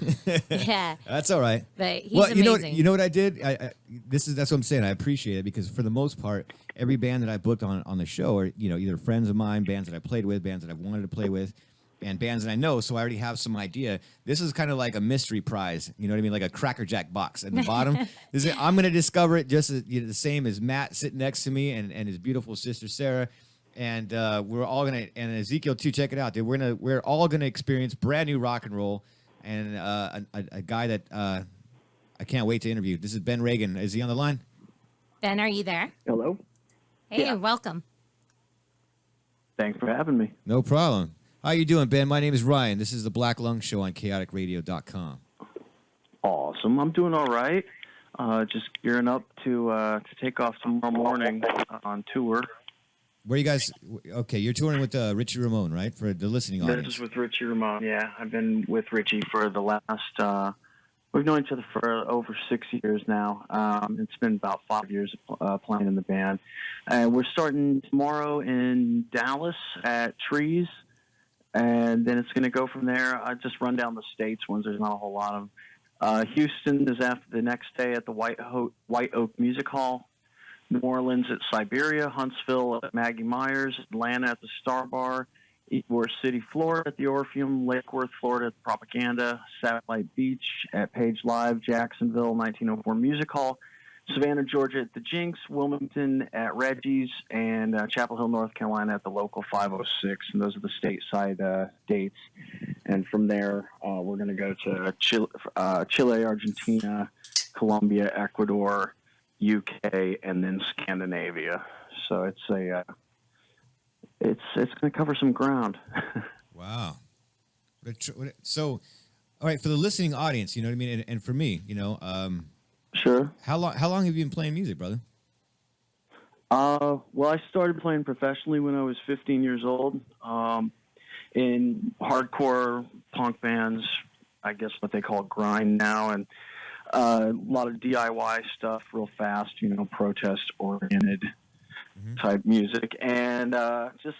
Yeah, that's all right. But he's amazing. You know what I did? That's what I'm saying. I appreciate it because for the most part, every band that I booked on the show are either friends of mine, bands that I played with, bands that I wanted to play with. and bands that I know, so I already have some idea. This is kind of like a mystery prize, you know what I mean, like a Cracker Jack box at the bottom. I'm going to discover it just as, the same as Matt sitting next to me and his beautiful sister Sarah, and we're all gonna, and Ezekiel too. Check it out, dude. We're all gonna experience brand new rock and roll, and a guy that I can't wait to interview. This is Ben Reagan. Is he on the line? Ben, are you there? Hello. Hey, Yeah. welcome. Thanks for having me. No problem. How you doing, Ben? My name is Ryan. This is the Black Lung Show on chaoticradio.com. Awesome. I'm doing all right. Just gearing up to take off tomorrow morning on tour. Where you guys? Okay, you're touring with Richie Ramone, right? For the listening audience. This is with Richie Ramone. Yeah, I've been with Richie for the last. We've known each other for over 6 years now. It's been about 5 years playing in the band, and we're starting tomorrow in Dallas at Trees, and then it's going to go from there. I just run down the states ones. There's not a whole lot of. Houston is after the next day at the White Oak Music Hall. New Orleans at Siberia, Huntsville at Maggie Myers, Atlanta at the Star Bar, Ybor City, Florida at the Orpheum, Lake Worth, Florida at Propaganda, Satellite Beach at Page Live, Jacksonville, 1904 Music Hall, Savannah, Georgia at the Jinx, Wilmington at Reggie's, and Chapel Hill, North Carolina at the local 506. And those are the stateside dates. And from there, we're going to go to Chile, Argentina, Colombia, Ecuador, UK, and then Scandinavia. So it's it's going to cover some ground. Wow. So, all right, for the listening audience, you know what I mean, and for me, Sure. how long have you been playing music, brother? Well, I started playing professionally when I was 15 years old, in hardcore punk bands, I guess what they call grind now, and a lot of DIY stuff, real fast, protest-oriented type music, and just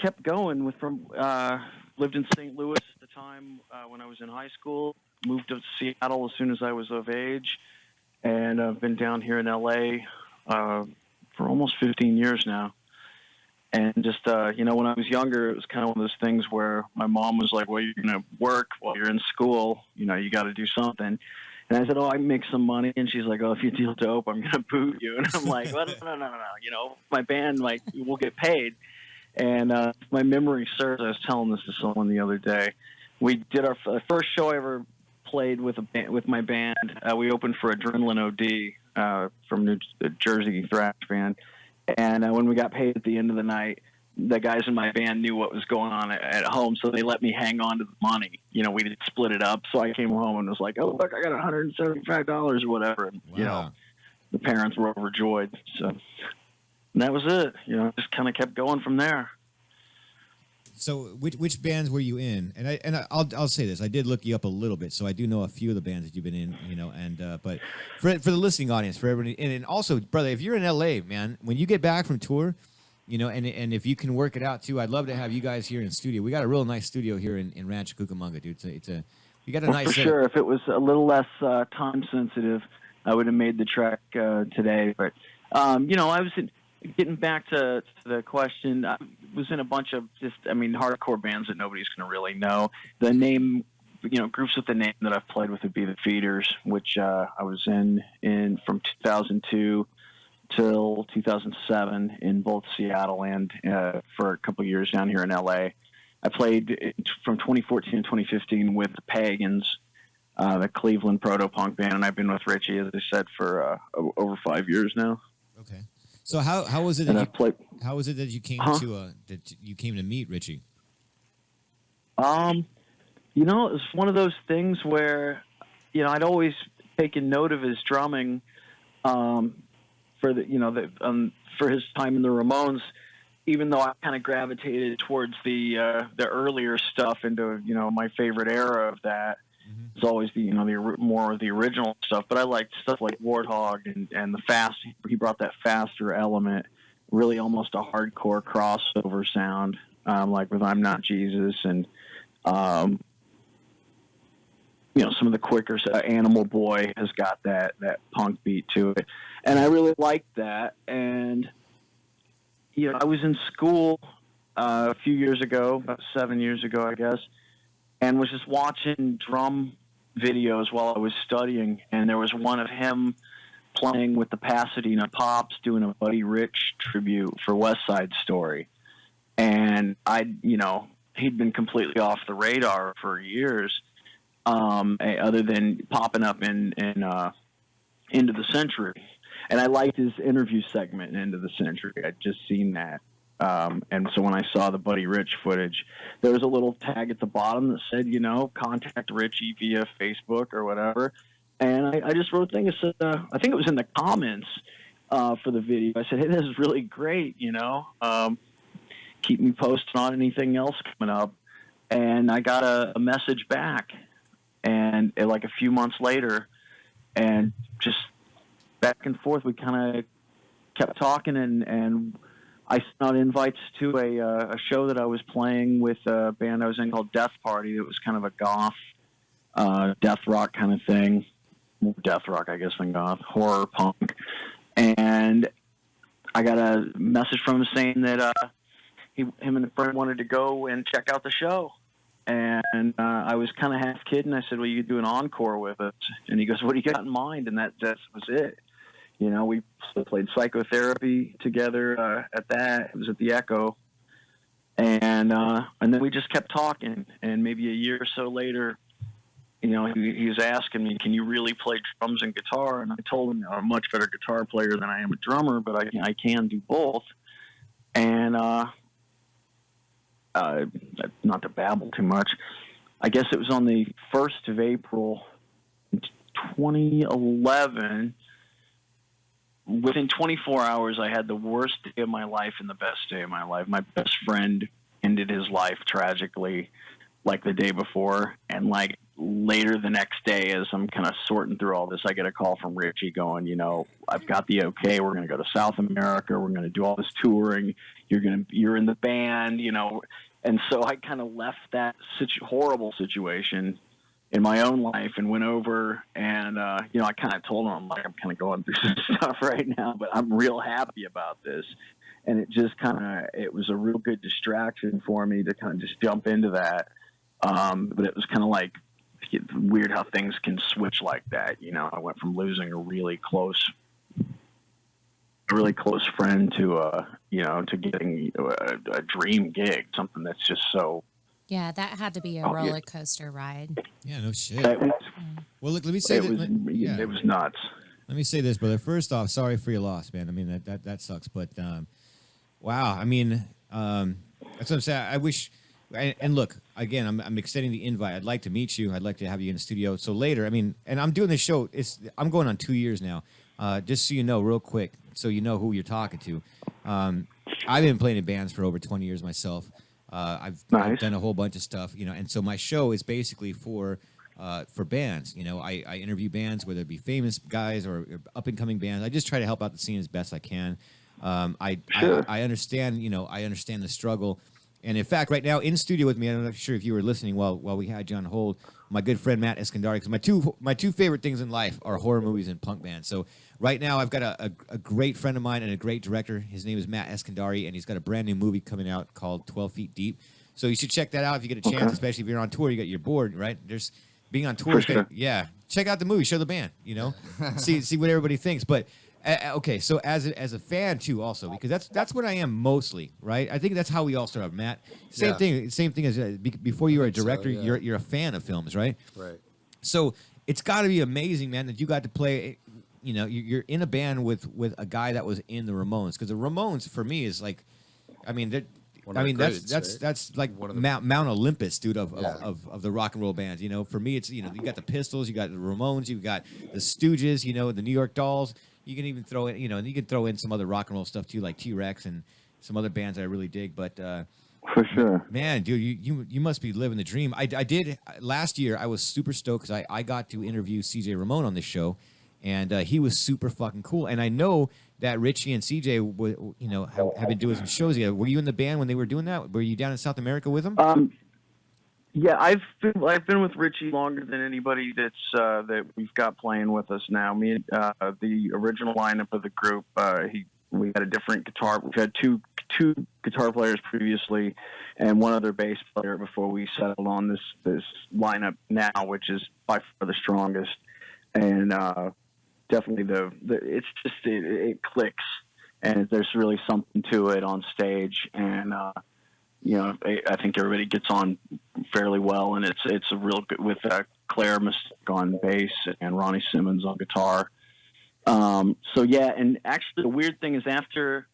kept going. Lived in St. Louis at the time when I was in high school, moved to Seattle as soon as I was of age, and I've been down here in LA for almost 15 years now. And just, when I was younger, it was kind of one of those things where my mom was like, well, you're going to work while you're in school. You got to do something. And I said, oh, I can make some money. And she's like, oh, if you deal dope, I'm going to boot you. And I'm like, well, no. My band, will get paid. And if my memory serves, I was telling this to someone the other day. We did our first show I ever played with my band. We opened for Adrenaline OD from New Jersey thrash band. And when we got paid at the end of the night, the guys in my band knew what was going on at home, so they let me hang on to the money. We did split it up. So I came home and was like, oh, look, I got $175 or whatever. And, Wow. the parents were overjoyed. So and that was it. Just kind of kept going from there. So which bands were you in? And I'll say this, I did look you up a little bit, so I do know a few of the bands that you've been in, and but for the listening audience, for everybody, and also, brother, if you're in LA, man, when you get back from tour, and if you can work it out too, I'd love to have you guys here in studio. We got a real nice studio here in Rancho Cucamonga, dude. We got a nice for setup. sure. If it was a little less time sensitive, I would have made the track today. But I was getting back to the question. I was in a bunch of hardcore bands that nobody's going to really know. The name, groups with the name that I've played with would be the Feeders, which I was in from 2002 till 2007 in both Seattle and for a couple of years down here in LA. I played from 2014 to 2015 with the Pagans, the Cleveland proto-punk band, and I've been with Richie, as I said, for over 5 years now. Okay. So how was it that you came to meet Richie? It was one of those things where, I'd always taken note of his drumming, for his time in the Ramones, even though I kind of gravitated towards the earlier stuff into, my favorite era of that. It's always the more of the original stuff, but I liked stuff like Warthog and the fast. He brought that faster element, really almost a hardcore crossover sound, like with I'm Not Jesus, and some of the quicker Animal Boy has got that punk beat to it, and I really liked that. And I was in school a few years ago, about 7 years ago, I guess, and was just watching drum videos while I was studying, and there was one of him playing with the Pasadena Pops doing a Buddy Rich tribute for West Side Story. And he'd been completely off the radar for years, other than popping up in Into the Century. And I liked his interview segment in Into the Century. I'd just seen that. And so when I saw the Buddy Rich footage, there was a little tag at the bottom that said, contact Richie via Facebook or whatever. And I just wrote things. I think it was in the comments for the video. I said, hey, this is really great, keep me posted on anything else coming up. And I got a message back, and like a few months later, and just back and forth, we kind of kept talking, and I sent out invites to a show that I was playing with a band I was in called Death Party. It was kind of a goth, death rock kind of thing. More death rock, I guess, than goth. Horror punk. And I got a message from him saying that him and a friend wanted to go and check out the show. And I was kind of half kidding. I said, well, you could do an encore with us. And he goes, what do you got in mind? And that was it. We played Psychotherapy together at that. It was at the Echo. And then we just kept talking. And maybe a year or so later, he was asking me, can you really play drums and guitar? And I told him I'm a much better guitar player than I am a drummer, but I can do both. And not to babble too much, I guess it was on the 1st of April, 2011. Within 24 hours, I had the worst day of my life and the best day of my life. My best friend ended his life tragically, like the day before. And like later the next day, as I'm kind of sorting through all this, I get a call from Richie going, I've got the okay. We're going to go to South America. We're going to do all this touring. You're in the band, And so I kind of left that horrible situation in my own life and went over and, I kind of told him, I'm kind of going through some stuff right now, but I'm real happy about this. And it just it was a real good distraction for me to kind of just jump into that. But it was kind of like weird how things can switch like that. I went from losing a really close friend to getting a dream gig, something that's just so. Yeah, that had to be a roller coaster ride. Yeah, no shit. Well, look, let me say it was nuts. Let me say this, brother. First off, sorry for your loss, man. I mean, that sucks. But, wow. I mean, that's what I'm saying. I wish. And look, again, I'm extending the invite. I'd like to meet you. I'd like to have you in the studio. So later, I mean, and I'm doing this show. I'm going on 2 years now. Just so you know, real quick, so you know who you're talking to. I've been playing in bands for over 20 years myself. I've done a whole bunch of stuff, and so my show is basically for bands. I interview bands, whether it be famous guys or up and coming bands. I just try to help out the scene as best I can. I understand, I understand the struggle. And in fact, right now in studio with me, I'm not sure if you were listening while we had you on hold, my good friend Matt Eskandari. Because my two favorite things in life are horror movies and punk bands. So right now I've got a great friend of mine and a great director. His name is Matt Eskandari, and he's got a brand new movie coming out called 12 Feet Deep. So you should check that out if you get a chance, especially if you're on tour. You're bored, right? There's being on tour. Sure. Yeah, check out the movie, show the band. See what everybody thinks, but. Okay, so as a fan too, also because that's what I am mostly, right? I think that's how we all start out, Matt. Same thing as before you were a director, you're a fan of films, right? Right. So it's got to be amazing, man, that you got to play. You're in a band with a guy that was in the Ramones, because the Ramones for me is like, that's like Mount Olympus, dude, of the rock and roll bands. For me, it's you got the Pistols, you got the Ramones, you got the Stooges, the New York Dolls. You can even throw in, and you can throw in some other rock and roll stuff too, like T-Rex and some other bands that I really dig. But for sure, man, dude, you must be living the dream. I did last year. I was super stoked because I got to interview CJ Ramone on this show, and he was super fucking cool. And I know that Richie and CJ, have been doing some shows together. Were you in the band when they were doing that? Were you down in South America with them? Yeah, I've been with Richie longer than anybody that we've got playing with us now. Me, the original lineup of the group, we had a different guitar. We had two two guitar players previously and one other bass player before we settled on this lineup now, which is by far the strongest. And definitely it's just it clicks, and there's really something to it on stage. And I think everybody gets on fairly well, and it's a real good with Claire Mystic on bass and Ronnie Simmons on guitar. So yeah, and actually the weird thing is after,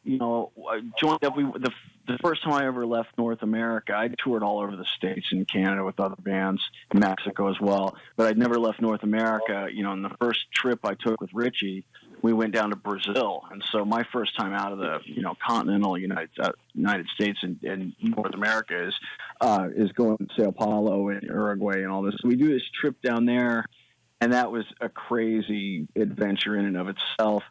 I joined up, the first time I ever left North America, I toured all over the States and Canada with other bands, in Mexico as well, but I'd never left North America. And the first trip I took with Richie, we went down to Brazil. And so my first time out of the, continental United States and North America is going to Sao Paulo and Uruguay and all this. So we do this trip down there, and that was a crazy adventure in and of itself.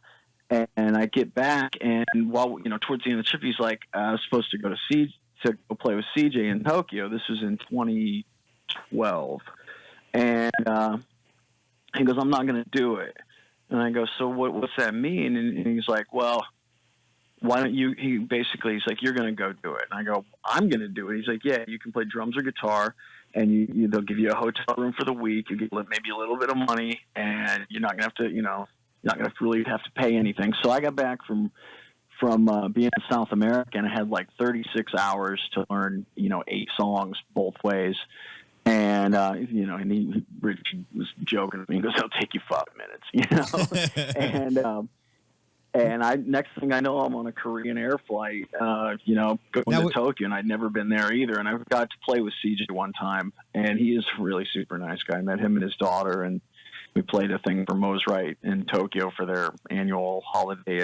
And I get back, and while towards the end of the trip, he's like, I was supposed to go to go play with CJ in Tokyo. This was in 2012, and he goes, I'm not going to do it. And I go, so what's that mean? And he's like, well, why don't you? He's like, you're going to go do it. And I go, I'm going to do it. He's like, yeah, you can play drums or guitar, and they'll give you a hotel room for the week. You get maybe a little bit of money, and you're not going to have to, not going to really have to pay anything. So I got back from being in South America, and I had like 36 hours to learn, 8 songs both ways. And, and Rich was joking with me. He goes, it'll take you 5 minutes, and I, next thing I know, I'm on a Korean Air flight, going to Tokyo, and I'd never been there either. And I got to play with CJ one time, and he is a really super nice guy. I met him and his daughter, and we played a thing for Mo's Right in Tokyo for their annual holiday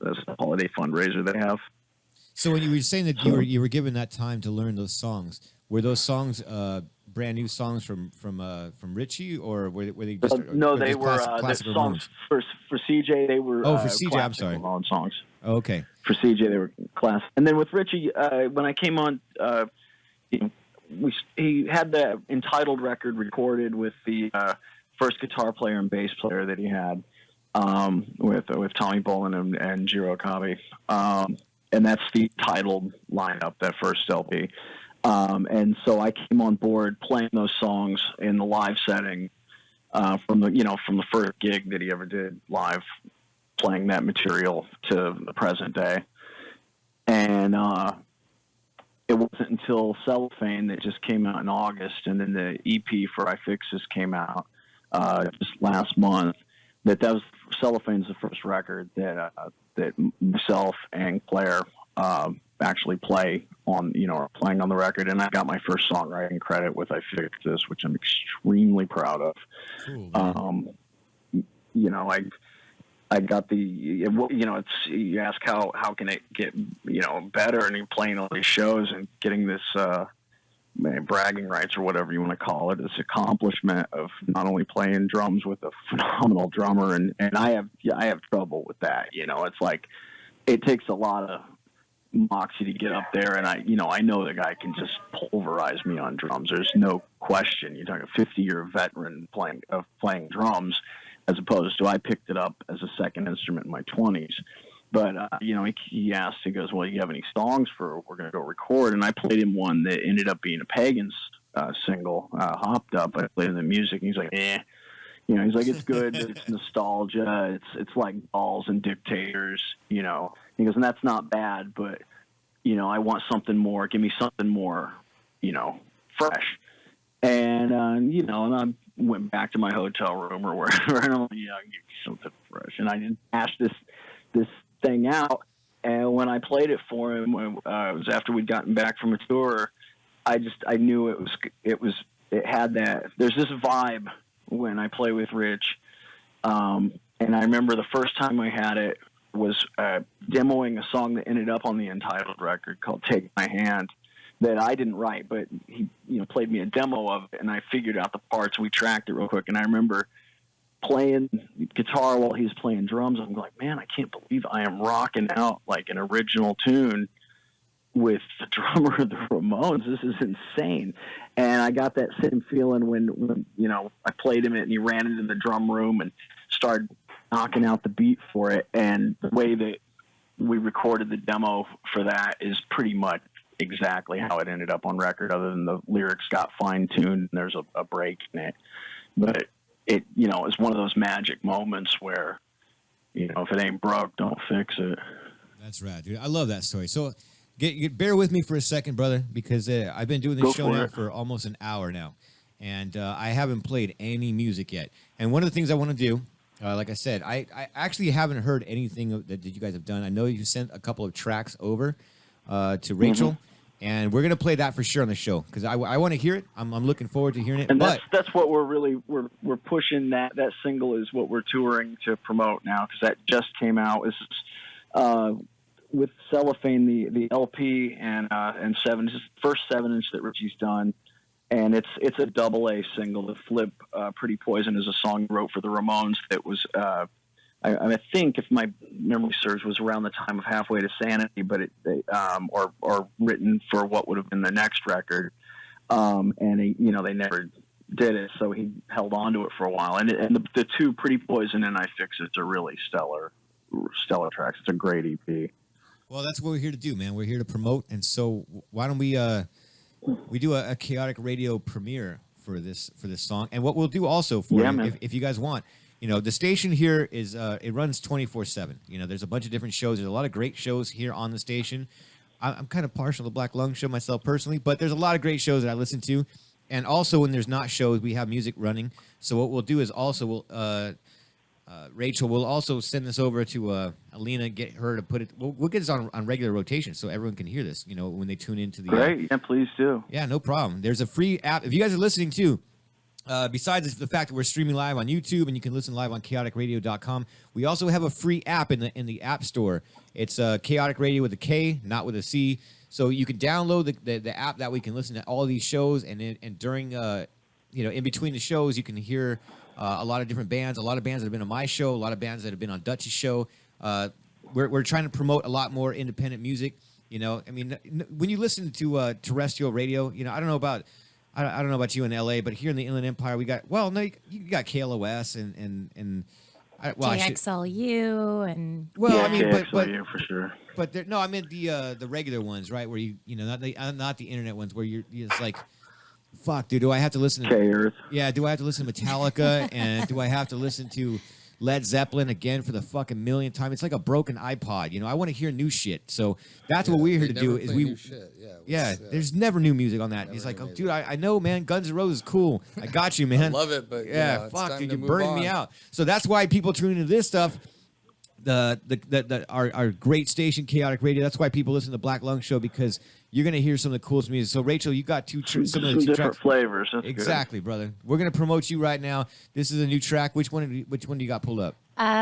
fundraiser they have. So when you were saying that you were given that time to learn those songs, were those songs brand new songs from Richie, or were they just no? They were the songs for CJ. They were for CJ. I'm sorry, own songs. Oh, okay, for CJ they were classic. And then with Richie, when I came on, he had the Entitled record recorded with the first guitar player and bass player that he had, with Tommy Bolin and Jiro Okabe. And that's the Titled lineup, that first LP. And so I came on board playing those songs in the live setting, from the first gig that he ever did live, playing that material to the present day. And, it wasn't until Cellophane that just came out in August, and then the EP for I Fix This came out just last month. That was Cellophane's the first record that myself and Claire actually play on, are playing on the record, and I got my first songwriting credit with I Fix This, which I'm extremely proud of. Cool, I got it's, you ask how can it get, better, and you're playing all these shows and getting this, bragging rights or whatever you want to call it, this accomplishment of not only playing drums with a phenomenal drummer, and I have trouble with that. It's like, it takes a lot of moxie to get up there, and I know the guy can just pulverize me on drums. There's no question. You're talking a 50-year veteran playing drums, as opposed to I picked it up as a second instrument in my 20s. But, he asked, he goes, well, you have any songs we're going to go record? And I played him one that ended up being a Pagans single, Hopped Up. I played him the music, and he's like, he's like, it's good, but it's nostalgia. It's like Balls and Dictators, He goes, and that's not bad, but, I want something more. Give me something more, fresh. And, and I went back to my hotel room or wherever, and I'm like, give me something fresh. And I did hash this thing out, and when I played it for him, it was after we'd gotten back from a tour. I knew it had that. There's this vibe when I play with Rich, and I remember the first time I had it was demoing a song that ended up on the Entitled record called "Take My Hand," that I didn't write, but he played me a demo of it, and I figured out the parts. We tracked it real quick, and I remember playing guitar while he's playing drums. I'm like, man, I can't believe I am rocking out like an original tune with the drummer of the Ramones. This is insane. And I got that same feeling when I played him it, and he ran into the drum room and started knocking out the beat for it. And the way that we recorded the demo for that is pretty much exactly how it ended up on record, other than the lyrics got fine-tuned and there's a break in it. But it, you know, it's one of those magic moments where, you know, if it ain't broke, don't fix it. That's rad, dude. I love that story. So bear with me for a second, brother, because I've been doing this show now for almost an hour now, and I haven't played any music yet. And one of the things I want to do, like I said, I actually haven't heard anything that you guys have done. I know you sent a couple of tracks over to Rachel, and we're gonna play that for sure on the show because I want to hear it. I'm looking forward to hearing it. And that's what we're pushing. That single is what we're touring to promote now, because that just came out. This is with Cellophane, the LP, and seven. This is the first 7-inch that Richie's done, and it's a double A single. The Flip, Pretty Poison, is a song he wrote for the Ramones that was, I think, if my memory serves, was around the time of Halfway to Sanity, but or written for what would have been the next record, and he, you know, they never did it, so he held on to it for a while. And the two, Pretty Poison and I Fix It's, are really stellar tracks. It's a great EP. Well, that's what we're here to do, man. We're here to promote, and so why don't we do a Chaotic Radio premiere for this song? And what we'll do also for you, if you guys want, you know, the station here is it runs 24/7. You know, there's a bunch of different shows. There's a lot of great shows here on the station. I'm kind of partial to the Black Lung Show myself personally, but there's a lot of great shows that I listen to. And also, when there's not shows, we have music running. So what we'll do is also Rachel will also send this over to Alina, get her to put it. We'll get this on regular rotation so everyone can hear this. You know, when they tune into the. Great, yeah, please do. Yeah, no problem. There's a free app if you guys are listening too. Besides the fact that we're streaming live on YouTube and you can listen live on chaoticradio.com, we also have a free app in the App Store. It's Chaotic Radio with a K, not with a C. So you can download the app that we can listen to all these shows, and during in between the shows you can hear a lot of different bands, a lot of bands that have been on my show, a lot of bands that have been on Dutch's show. We're trying to promote a lot more independent music. You know, I mean, when you listen to terrestrial radio, you know, I don't know about you in LA, but here in the Inland Empire, we got you got KLOS and KXLU and KXLU for sure. But I meant the regular ones, right? Where you know not the internet ones where you're it's like, fuck, dude, do I have to listen to K-Earth? Yeah, do I have to listen to Metallica and do I have to listen to Led Zeppelin again for the fucking millionth time? It's like a broken iPod, you know. I want to hear new shit, so that's what we're here to do. Is new shit. There's never new music on that. He's like, oh, dude, I know, man. Guns N' Roses is cool. I got you, man. I love it, but yeah, it's fuck, time dude, to you're move burning on. me out. So that's why people tune into this stuff. Our great station, Chaotic Radio. That's why people listen to the Black Lung Show, because you're gonna hear some of the coolest music. So Rachel, you got some of the two different tracks. flavors. That's Exactly, brother. We're gonna promote you right now. This is a new track. Which one do you got pulled up?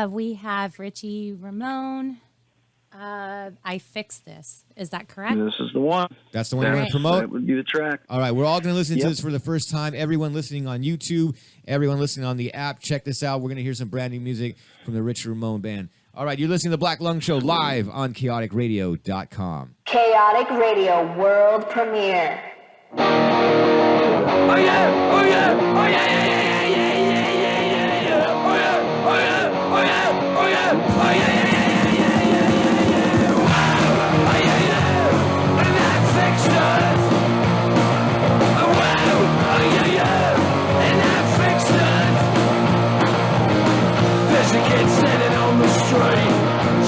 we have Richie Ramone. I Fixed This. Is that correct? This is the one. That's the one you're gonna promote? That would be the track. All right, we're all going to listen to this for the first time. Everyone listening on YouTube, everyone listening on the app, check this out. We're going to hear some brand new music from the Richie Ramone Band. All right, you're listening to the Black Lung Show live on chaoticradio.com. Chaotic Radio World Premiere. Oh yeah! Oh yeah! Oh yeah! Yeah! Yeah! Yeah! Yeah! Yeah! Yeah! Oh yeah! Oh yeah! Oh yeah! Oh yeah! Oh yeah!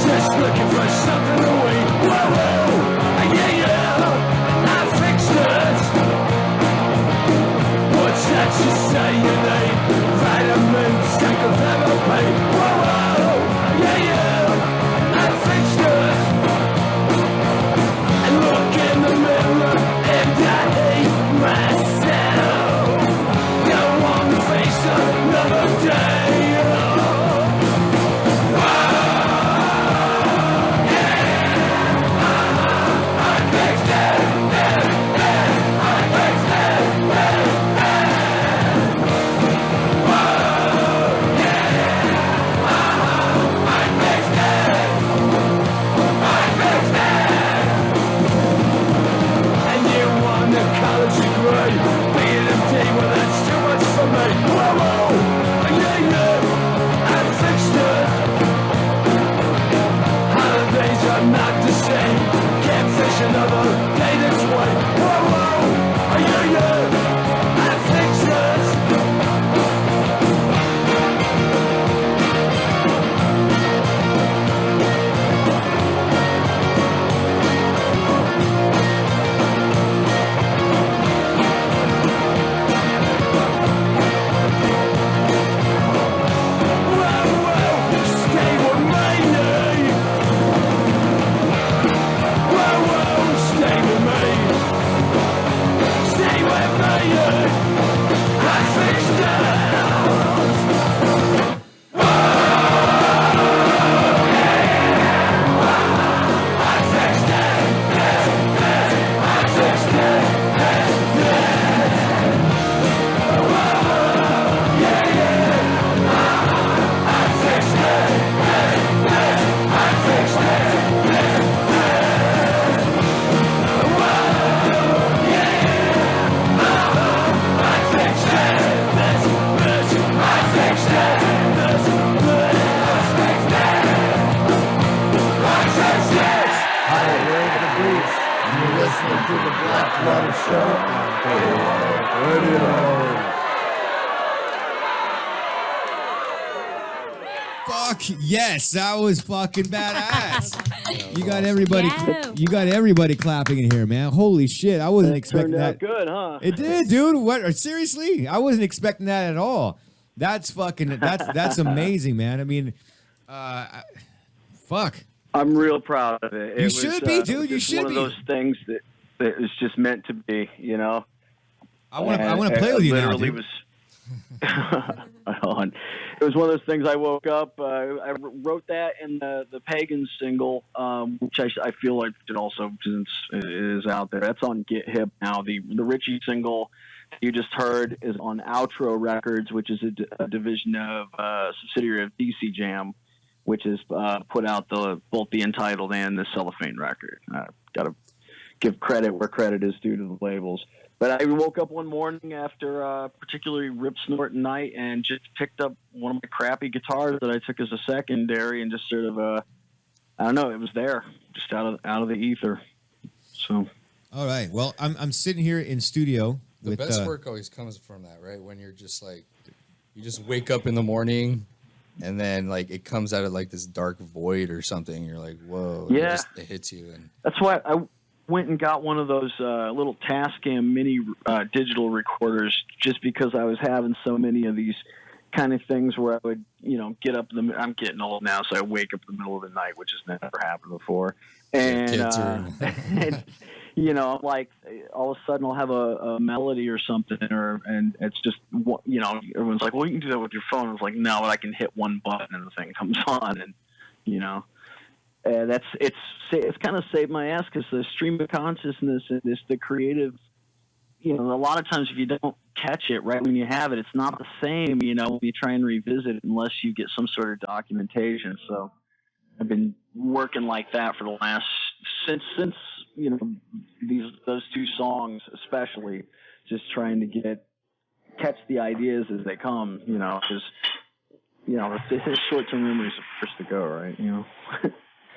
Just looking for something to eat. Whoa, I fixed it. What's that you say you need? Vitamins, psychotherapy. Whoa, I fixed it. I look in the mirror and I hate myself. Don't want to face another day. Fuck yes, that was fucking badass. You got everybody. Yeah. You got everybody clapping in here, man. Holy shit, I wasn't It expecting turned out that. good, huh? It did, dude. What? Seriously, I wasn't expecting that at all. That's fucking. That's amazing, man. I mean, fuck. I'm real proud of it. You It should was, be, it was dude. You just should one be. of those things that is just meant to be, you know. I want And to play with you now, literally dude. was. It was one of those things. I woke up. I wrote that in the Pagan single, which I feel like it also, since it is out there. That's on Get Hip now. The Richie single you just heard is on Outro Records, which is a division of subsidiary of DC Jam, which is put out both the Entitled and the Cellophane record. Got to give credit where credit is due to the labels. But I woke up one morning after a particularly rip snorting night and just picked up one of my crappy guitars that I took as a secondary and just sort of I don't know, it was there, just out of the ether. So. All right. Well, I'm sitting here in studio. The best work always comes from that, right? When you're just like, you just wake up in the morning, and then like it comes out of like this dark void or something. You're like, whoa! Yeah. It hits you, and that's why I went and got one of those little Tascam mini digital recorders, just because I was having so many of these kind of things where I would, get up I'm getting old now, so I wake up in the middle of the night, which has never happened before, and like all of a sudden I'll have a melody or something, and it's just, everyone's like, well, you can do that with your phone. I was like, no, but I can hit one button and the thing comes on, and it's kind of saved my ass, because the stream of consciousness and the creative, a lot of times if you don't catch it right when you have it, it's not the same, when you try and revisit it, unless you get some sort of documentation. So I've been working like that for the last, since those two songs especially, just trying to catch the ideas as they come, because his short-term memory is the first to go, right?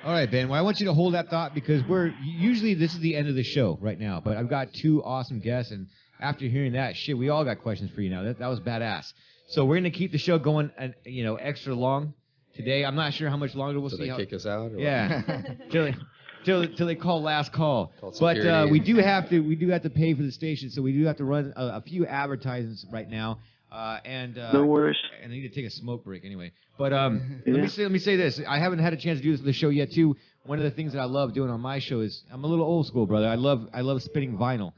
All right, Ben. Well, I want you to hold that thought, because usually this is the end of the show right now, but I've got two awesome guests, and after hearing that, shit, we all got questions for you now. That was badass. So we're gonna keep the show going, extra long today. I'm not sure how much longer we'll see. They kick us out? Or yeah, till they call last call. But we do have to pay for the station, so we do have to run a few advertisements right now. No worries. And I need to take a smoke break anyway. But let me say this. I haven't had a chance to do this on the show yet too. One of the things that I love doing on my show is, I'm a little old school, brother. I love spinning vinyl.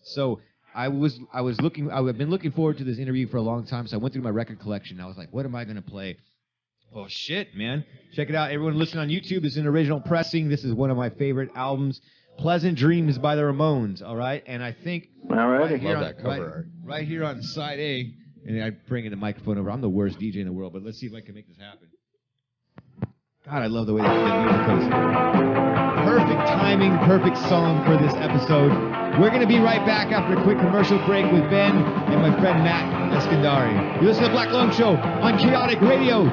So I've been looking forward to this interview for a long time. So I went through my record collection. I was like, what am I gonna play? Oh shit, man! Check it out. Everyone listening on YouTube, this is an original pressing. This is one of my favorite albums, Pleasant Dreams by the Ramones. All right, and I think right here on side A, and I bring in the microphone over. I'm the worst DJ in the world, but let's see if I can make this happen. God, I love the way that music goes. Perfect timing, perfect song for this episode. We're going to be right back after a quick commercial break with Ben and my friend Matt Eskandari. You listen to the Black Lung Show on Chaotic Radio.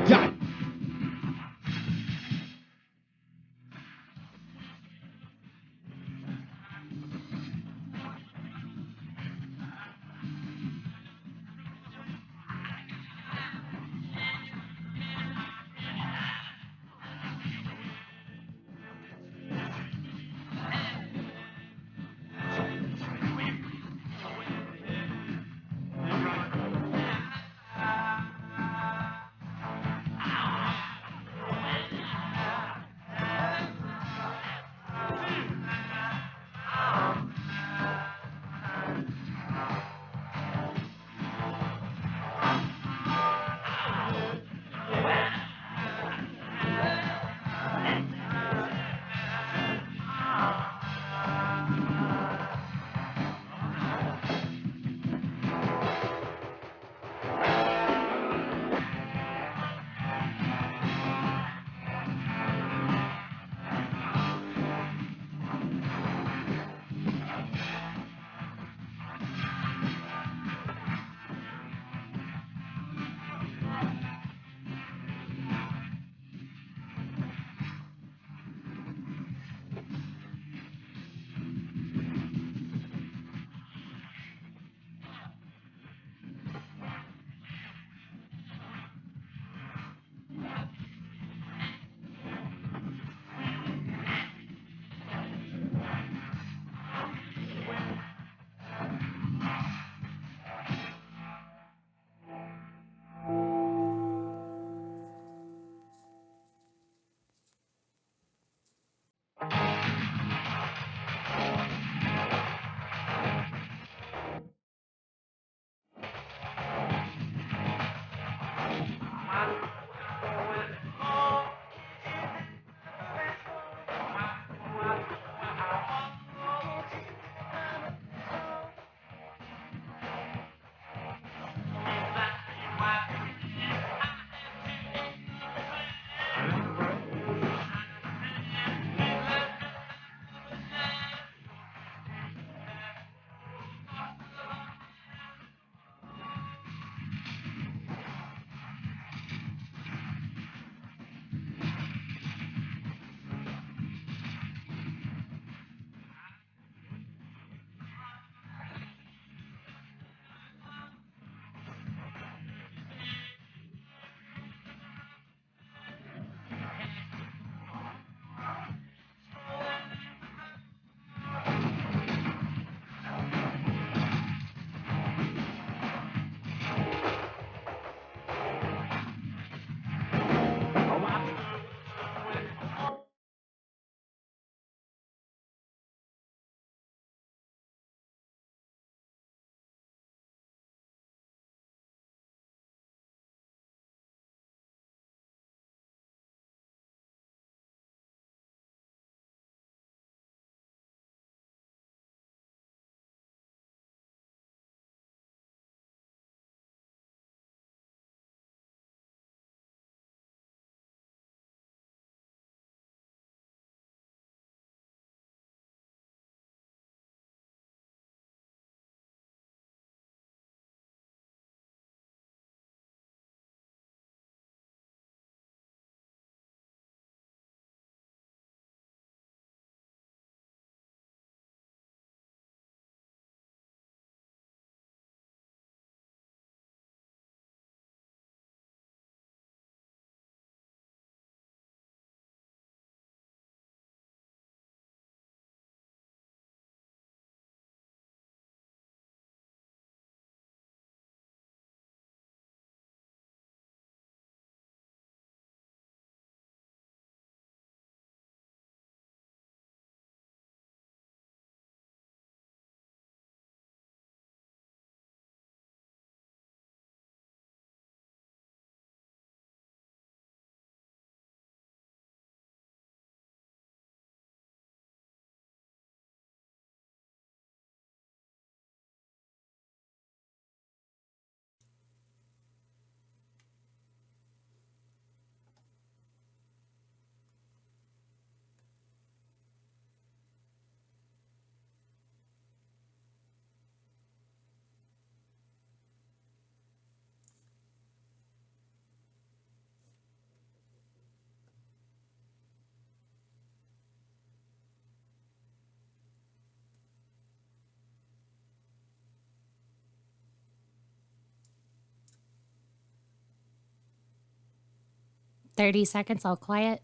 30 seconds, all quiet.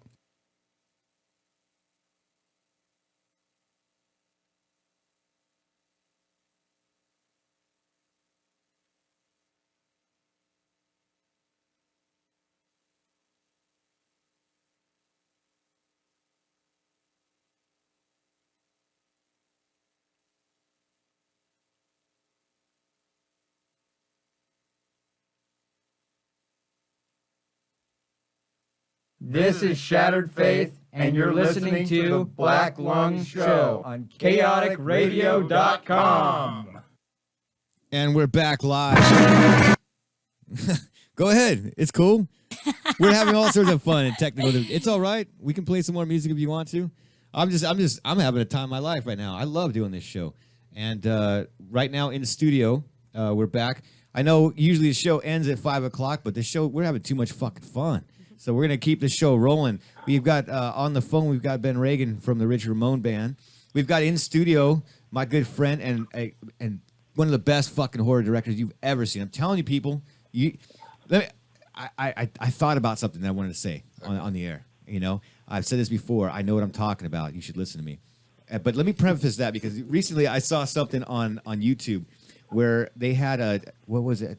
This is Shattered Faith, and you're listening to Black Lung Show on chaoticradio.com. And we're back live. Go ahead. It's cool. We're having all sorts of fun and technical. It's all right. We can play some more music if you want to. I'm having a time of my life right now. I love doing this show. And right now in the studio, we're back. I know usually the show ends at 5 o'clock, but we're having too much fucking fun. So we're going to keep the show rolling. We've got on the phone, we've got Ben Reagan from the Rich Ramone Band. We've got in studio my good friend and one of the best fucking horror directors you've ever seen. I'm telling you, people. I thought about something that I wanted to say on the air. You know, I've said this before. I know what I'm talking about. You should listen to me. But let me preface that because recently I saw something on YouTube where they had what was it?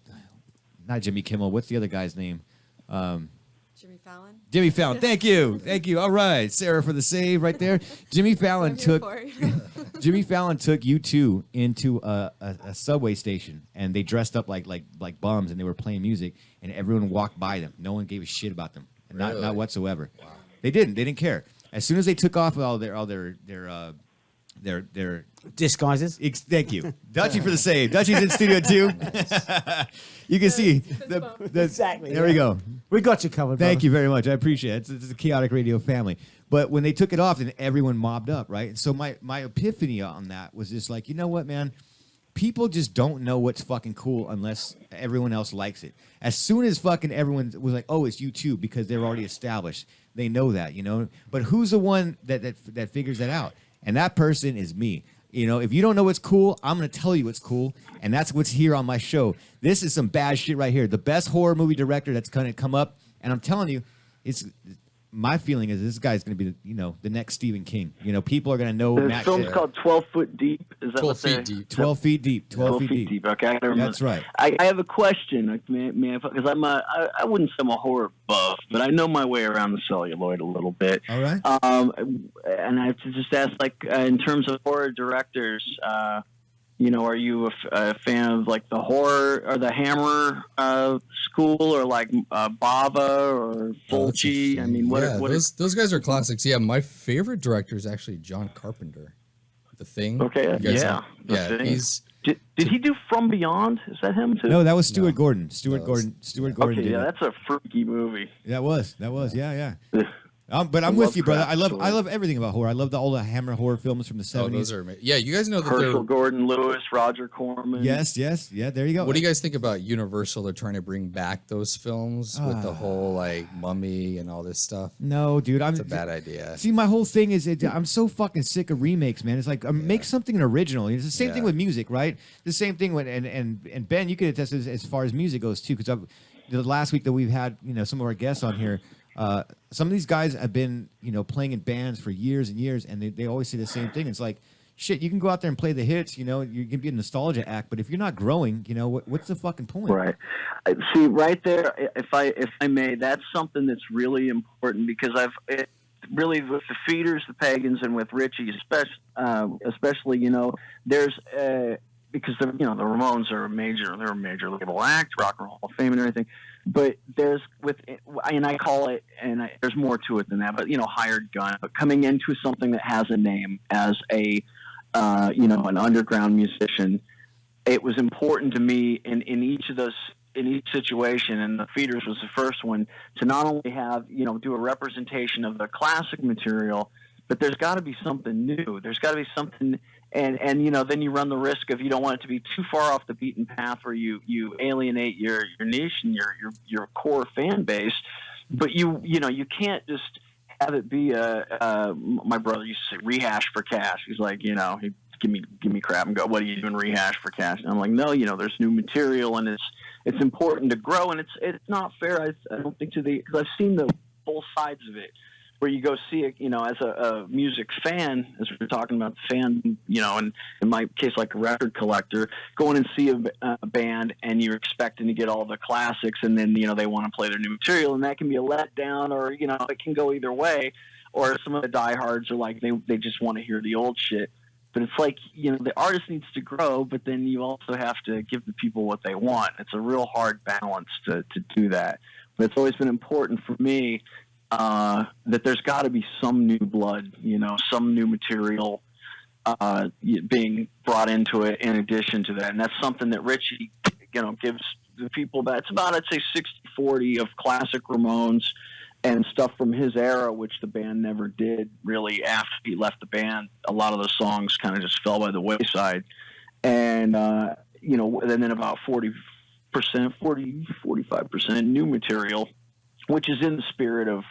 Not Jimmy Kimmel. What's the other guy's name? Jimmy Fallon. Jimmy Fallon. Thank you. Thank you. All right. Sarah for the save right there. Jimmy Fallon took you two into a subway station and they dressed up like bums and they were playing music and everyone walked by them. No one gave a shit about them. Really? Not whatsoever. Wow. They didn't care. As soon as they took off all their disguises. Thank you, Dutchie for the save. Dutchie's in studio too. You can see exactly. There we go. We got you covered. Thank you very much. I appreciate it. It's a chaotic radio family. But when they took it off, then everyone mobbed up, right? And so my epiphany on that was just like, you know what, man? People just don't know what's fucking cool unless everyone else likes it. As soon as fucking everyone was like, oh, it's YouTube because they're already established. They know that, you know? But who's the one that figures that out? And that person is me. You know, if you don't know what's cool, I'm going to tell you what's cool. And that's what's here on my show. This is some bad shit right here. The best horror movie director that's going to come up. And I'm telling you, my feeling is this guy's going to be, the next Stephen King. You know, people are going to know. The film's called 12 Foot Deep. Is that 12 what feet deep. 12 feet deep. 12 feet deep. Okay, I remember. That's right. I have a question, because I wouldn't say I'm a horror buff, but I know my way around the celluloid a little bit. All right. And I have to just ask, in terms of horror directors, are you a fan of like the horror or the Hammer school or like Bava or Fulci? I mean, those guys are classics. Yeah, my favorite director is actually John Carpenter. The Thing. Okay, yeah. Thing. Did he do From Beyond? Is that him too? No, that was Stuart Gordon. Stuart Gordon. Okay, yeah, that's a freaky movie. That was, yeah. But I'm with you, brother. I love everything about horror. I love all the Hammer horror films from the 70s. Oh, those are amazing. Yeah, you guys know that Herschel Gordon Lewis, Roger Corman. Yes. Yeah, there you go. What do you guys think about Universal? They're trying to bring back those films with the whole Mummy and all this stuff. No, dude, it's a bad idea. See, my whole thing is I'm so fucking sick of remakes, man. It's like make something original. It's the same thing with music, right? The same thing with and Ben, you could attest as far as music goes too, because the last week that we've had some of our guests on here. Some of these guys have been, playing in bands for years and years, and they always say the same thing. It's like, shit, you can go out there and play the hits, you can be a nostalgia act, but if you're not growing, what's the fucking point? Right. See, right there, if I may, that's something that's really important because really with the Feeders, the Pagans, and with Richie, especially, there's because the Ramones are a major label act, Rock and Roll Hall of Fame and everything. But there's I call it, there's more to it than that. But hired gun. But coming into something that has a name as an underground musician, it was important to me in each situation, and the Feeders was the first one to not only have do a representation of the classic material, but there's got to be something new. There's got to be something. And then you run the risk of you don't want it to be too far off the beaten path where you alienate your niche and your core fan base, but you can't just have it be my brother used to say rehash for cash. He's like he'd give me crap and go, what are you doing rehash for cash? And I'm like, no, there's new material and it's important to grow, and it's not fair. I don't think because I've seen the both sides of it, where you go see it, as a music fan, as we're talking about the fan, and in my case, like a record collector, going and see a band and you're expecting to get all the classics, and then, they want to play their new material, and that can be a letdown, or, it can go either way. Or some of the diehards are like, they just want to hear the old shit. But it's like, the artist needs to grow, but then you also have to give the people what they want. It's a real hard balance to do that. But it's always been important for me that there's got to be some new blood, some new material being brought into it in addition to that. And that's something that Richie, gives the people that. It's about, I'd say, 60-40 of classic Ramones and stuff from his era, which the band never did really after he left the band. A lot of the songs kind of just fell by the wayside. And, and then about 45% new material, which is in the spirit of,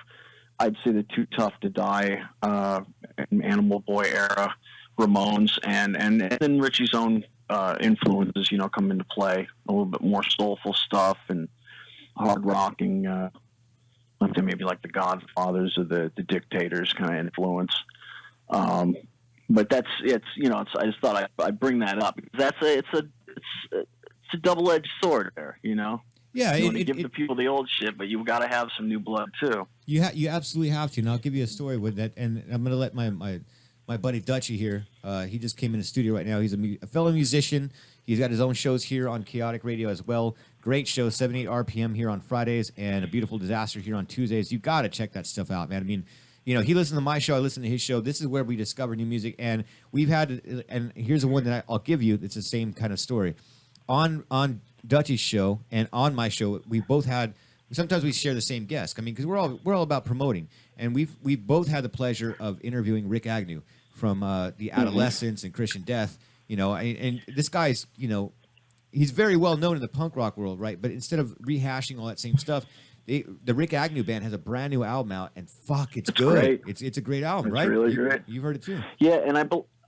I'd say, the Too Tough to Die, Animal Boy era Ramones, and then Richie's own influences, come into play. A little bit more soulful stuff and hard rocking, maybe like the Godfathers or the Dictators kind of influence. But I just thought I'd bring that up because it's a double-edged sword there, Yeah, you want to give the people the old shit, but you've got to have some new blood too. You absolutely have to, and I'll give you a story with that. And I'm going to let my buddy Dutchie here. He just came in the studio right now. He's a fellow musician. He's got his own shows here on Chaotic Radio as well. Great show, 78 RPM here on Fridays, and A Beautiful Disaster here on Tuesdays. You got to check that stuff out, man. I mean, he listens to my show. I listen to his show. This is where we discover new music, and we've had. And here's the one that I'll give you. It's the same kind of story. On Dutchie's show and on my show, we both had. Sometimes we share the same guest. I mean, because we're all about promoting, and we've both had the pleasure of interviewing Rick Agnew from the Adolescents and Christian Death. And this guy's he's very well known in the punk rock world, right? But instead of rehashing all that same stuff, the Rick Agnew Band has a brand new album out, and fuck, it's good. Great. It's a great album, It's right? really great. You've heard it too. Yeah, and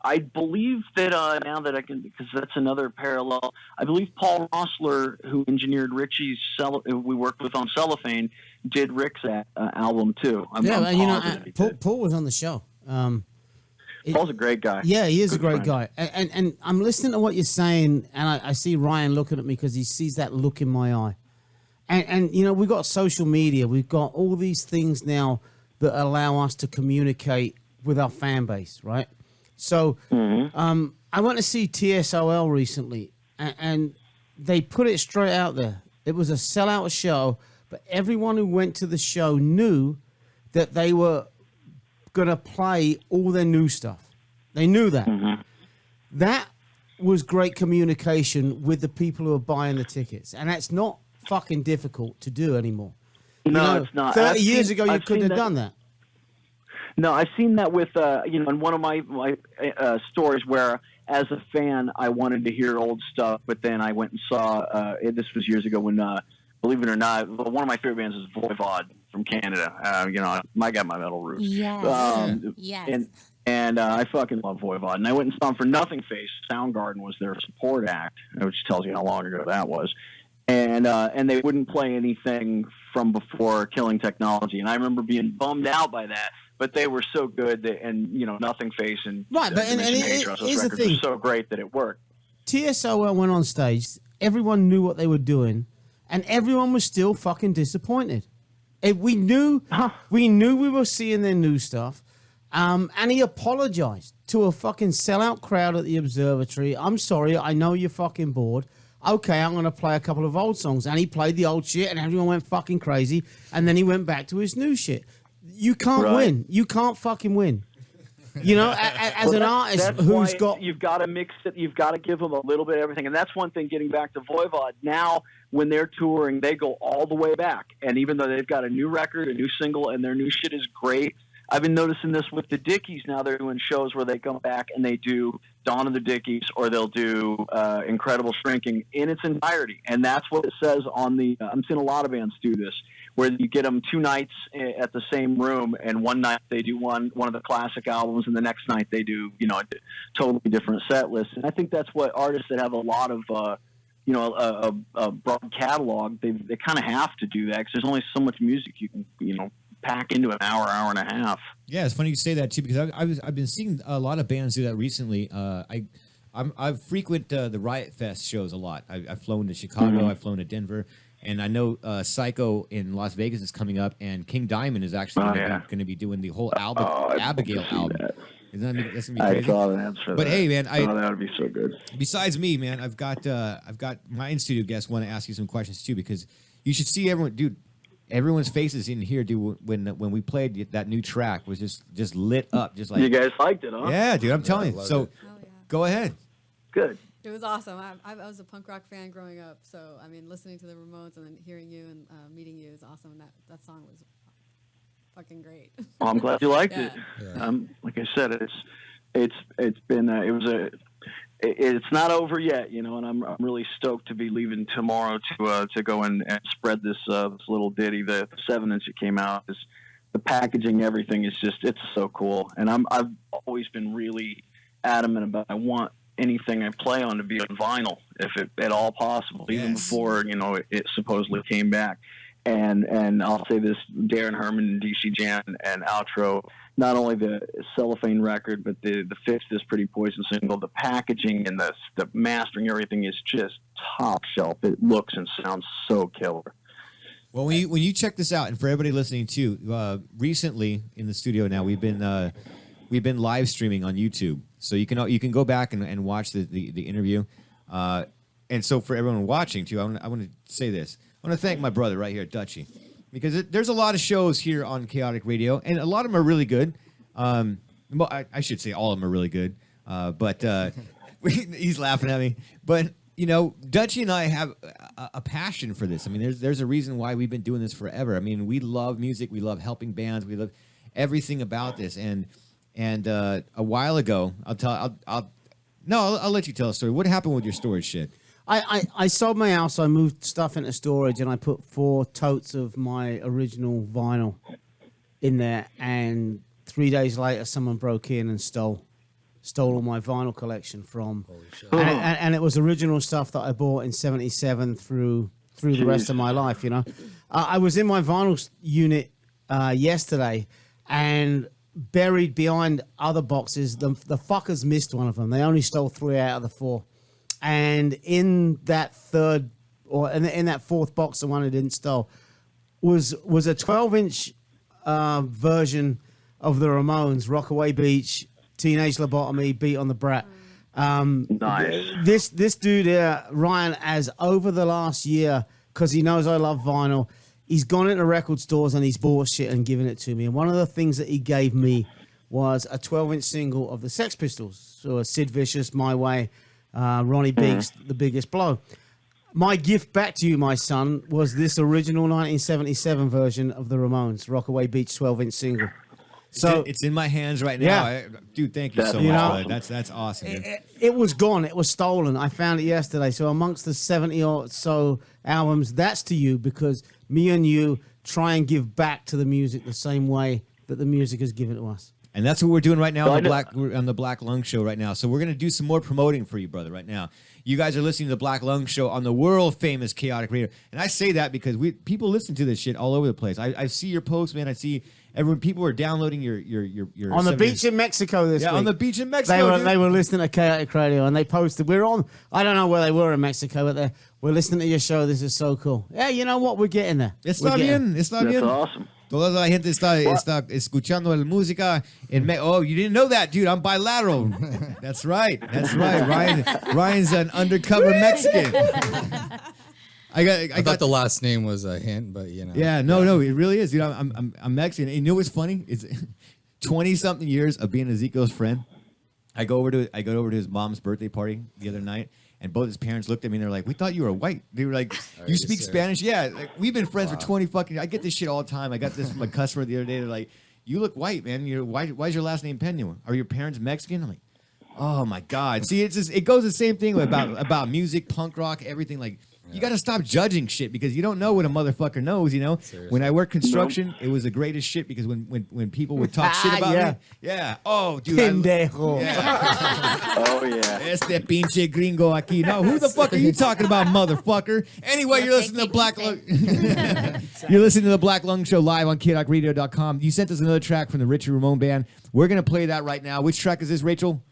I believe that now that I can, because that's another parallel. I believe Paul Rossler, who engineered Richie's we worked with on Cellophane, did Rick's album too. Paul was on the show. Paul's a great guy. Yeah, he is Good a great friend. guy. And I'm listening to what you're saying, and I see Ryan looking at me because he sees that look in my eye. And we've got social media. We've got all these things now that allow us to communicate with our fan base, right? So I went to see TSOL recently, and they put it straight out there. It was a sellout show, but everyone who went to the show knew that they were going to play all their new stuff. They knew that. That was great communication with the people who are buying the tickets, and that's not fucking difficult to do anymore. No, it's not. 30 years ago, you couldn't have done that. No, I've seen that with, in one of my stories where, as a fan, I wanted to hear old stuff, but then I went and saw, this was years ago when, believe it or not, one of my favorite bands is Voivod from Canada. I got my metal roots. Yes. Yes. And I fucking love Voivod. And I went and saw them for Nothing Face. Soundgarden was their support act, which tells you how long ago that was. And they wouldn't play anything from before Killing Technology. And I remember being bummed out by that. But they were so good, Nothing Face and right. But and those here's the records thing: were so great that it worked. TSOL went on stage. Everyone knew what they were doing, and everyone was still fucking disappointed. We knew we were seeing their new stuff, and he apologized to a fucking sellout crowd at the Observatory. I'm sorry, I know you're fucking bored. Okay, I'm going to play a couple of old songs. And he played the old shit, and everyone went fucking crazy. And then he went back to his new shit. You can't win. You can't fucking win. As an artist who's got... You've got to mix it. You've got to give them a little bit of everything. And that's one thing, getting back to Voivod. Now, when they're touring, they go all the way back. And even though they've got a new record, a new single, and their new shit is great, I've been noticing this with the Dickies. Now they're doing shows where they come back and they do Dawn of the Dickies, or they'll do Incredible Shrinking in its entirety. And that's what it says on the... I'm seeing a lot of bands do this, where you get them 2 nights at the same room, and one night they do one of the classic albums, and the next night they do, a totally different set list. And I think that's what artists that have a lot of, a broad catalog, they kind of have to do that, because there's only so much music you can, pack into an hour, hour and a half. Yeah, it's funny you say that too because I've been seeing a lot of bands do that recently. I frequent the Riot Fest shows a lot. I've flown to Chicago, I've flown to Denver, and I know Psycho in Las Vegas is coming up, and King Diamond is actually going to be doing the whole Abigail album. Isn't that's gonna be crazy? I saw the ads for that. But hey, man, that would be so good. Besides me, man, I've got my in-studio guests want to ask you some questions too because you should see everyone, dude. Everyone's faces in here, dude. When we played that new track was just lit up, just like you guys liked it, huh? Yeah, dude. I'm telling you. So, go ahead. Good. It was awesome. I was a punk rock fan growing up, so I mean, listening to the Ramones and then hearing you and meeting you is awesome. And that song was fucking great. Well, I'm glad you liked it. Like I said, it's not over yet, you know, and I'm really stoked to be leaving tomorrow to go and spread this little ditty. The 7-inch that came out is the packaging, everything is it's so cool, and I've always been really adamant about I want anything I play on to be on vinyl if it at all possible, even before it supposedly came back. And I'll say this: Darren Herman, DC Jam, and Outro. Not only the cellophane record, but the Fix This Pretty Poison single, the packaging and the mastering, everything is just top shelf. It looks and sounds so killer. Well, when you check this out, and for everybody listening too, recently in the studio now we've been live streaming on YouTube, so you can go back and watch the interview. And so for everyone watching too, I want to say this. I want to thank my brother right here, Dutchie, because there's a lot of shows here on Chaotic Radio, and a lot of them are really good. Well, I should say all of them are really good, but he's laughing at me. But, Dutchie and I have a passion for this. I mean, there's a reason why we've been doing this forever. I mean, we love music. We love helping bands. We love everything about this. And a while ago, I'll let you tell a story. What happened with your storage shed? I sold my house, I moved stuff into storage, and I put 4 totes of my original vinyl in there, and 3 days later someone broke in and stole all my vinyl collection from, and it was original stuff that I bought in 77 through the rest of my life, I was in my vinyl unit yesterday, and buried behind other boxes, the fuckers missed one of them. They only stole 3 out of the 4. And in that in that 4th box, the one I didn't steal, was a 12-inch version of the Ramones, Rockaway Beach, Teenage Lobotomy, Beat on the Brat. Nice. This dude here, Ryan, has over the last year, because he knows I love vinyl, he's gone into record stores and he's bought shit and given it to me. And one of the things that he gave me was a 12-inch single of the Sex Pistols, so Sid Vicious, My Way, Ronnie Beeks, The Biggest Blow. My gift back to you, my son, was this original 1977 version of the Ramones, Rockaway Beach 12-inch single. So it's in my hands right now. Yeah. Dude, thank you so much, brother. That's awesome. It was gone. It was stolen. I found it yesterday. So amongst the 70 or so albums, that's to you, because me and you try and give back to the music the same way that the music has given to us. And that's what we're doing right now on the Black Lung Show right now. So we're going to do some more promoting for you, brother, right now. You guys are listening to the Black Lung Show on the world-famous Chaotic Radio. And I say that because people listen to this shit all over the place. I see your posts, man. I see people are downloading your on the beach in Mexico this week. Yeah, on the beach in Mexico. They were listening to Chaotic Radio, and they posted. We're on. I don't know where they were in Mexico, but we're listening to your show. This is so cool. Yeah, you know what? We're getting there. Está bien. That's awesome. Toda la gente está escuchando la música en Oh, you didn't know that, dude. I'm bilateral. That's right. Ryan's an undercover Mexican. I thought the last name was a hint, but Yeah, no, it really is, dude. I'm Mexican. And you know what's funny? It's 20-something years of being Ezekiel's friend. I go over to his mom's birthday party the other night, and both his parents looked at me and they're like, "We thought you were white." They were like, "You speak Spanish?" Yeah, like, we've been friends for 20 fucking. I get this shit all the time. I got this from a customer the other day. They're like, "You look white, man. Why's your last name Pena? Are your parents Mexican?" I'm like, "Oh my god." See, it goes the same thing about music, punk rock, everything. Like, You got to stop judging shit because you don't know what a motherfucker knows. You know, when I worked construction, it was the greatest shit because when people would talk shit about me, yeah. Oh, dude, Pendejo. Oh yeah. Este pinche gringo aquí. No, who the fuck are you talking about, motherfucker? Anyway, you're listening to Black Lung. You're listening to the Black Lung Show live on KidRockRadio.com. You sent us another track from the Richie Ramone Band. We're gonna play that right now. Which track is this, Rachel?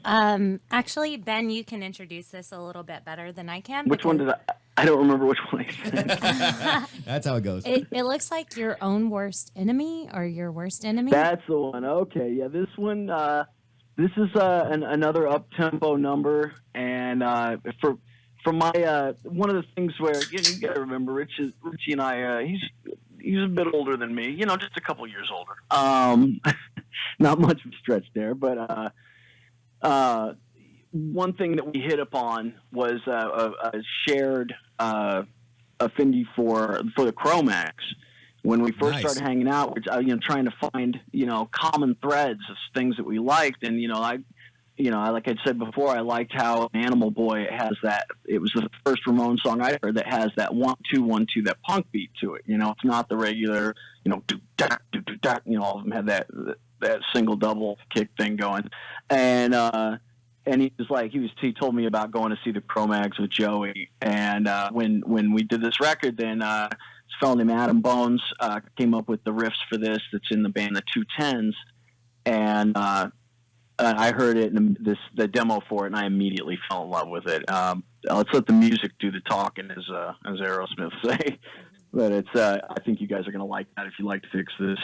Actually, Ben, you can introduce this a little bit better than I can. Which one did I don't remember which one I said. That's how it goes. It looks like your own worst enemy or your worst enemy. That's the one. Okay, yeah, this one. This is another up tempo number, and for my one of the things where you got to remember, Richie and I, he's a bit older than me, just a couple years older. Not much of a stretch there, but one thing that we hit upon was a shared affinity for the Chromax. When we first started hanging out, we're trying to find common threads of things that we liked, and like I said before, I liked how Animal Boy has that. It was the first Ramon song I heard that has that 1-2-1-2, that punk beat to it. It's not the regular do-da, do-da, all of them had that single double kick thing going, and he told me about going to see the Chromags with Joey, and when we did this record, then this fellow named Adam Bones came up with the riffs for this. That's in the band the 210s, and I heard it in the demo for it, and I immediately fell in love with it. Let's let the music do the talking, as Aerosmith say. But I think you guys are gonna like that if you like to fix this.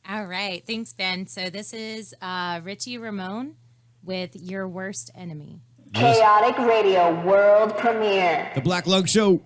All right, thanks, Ben. So this is Richie Ramone with Your Worst Enemy. Chaotic Radio World Premiere. The Black Lung Show.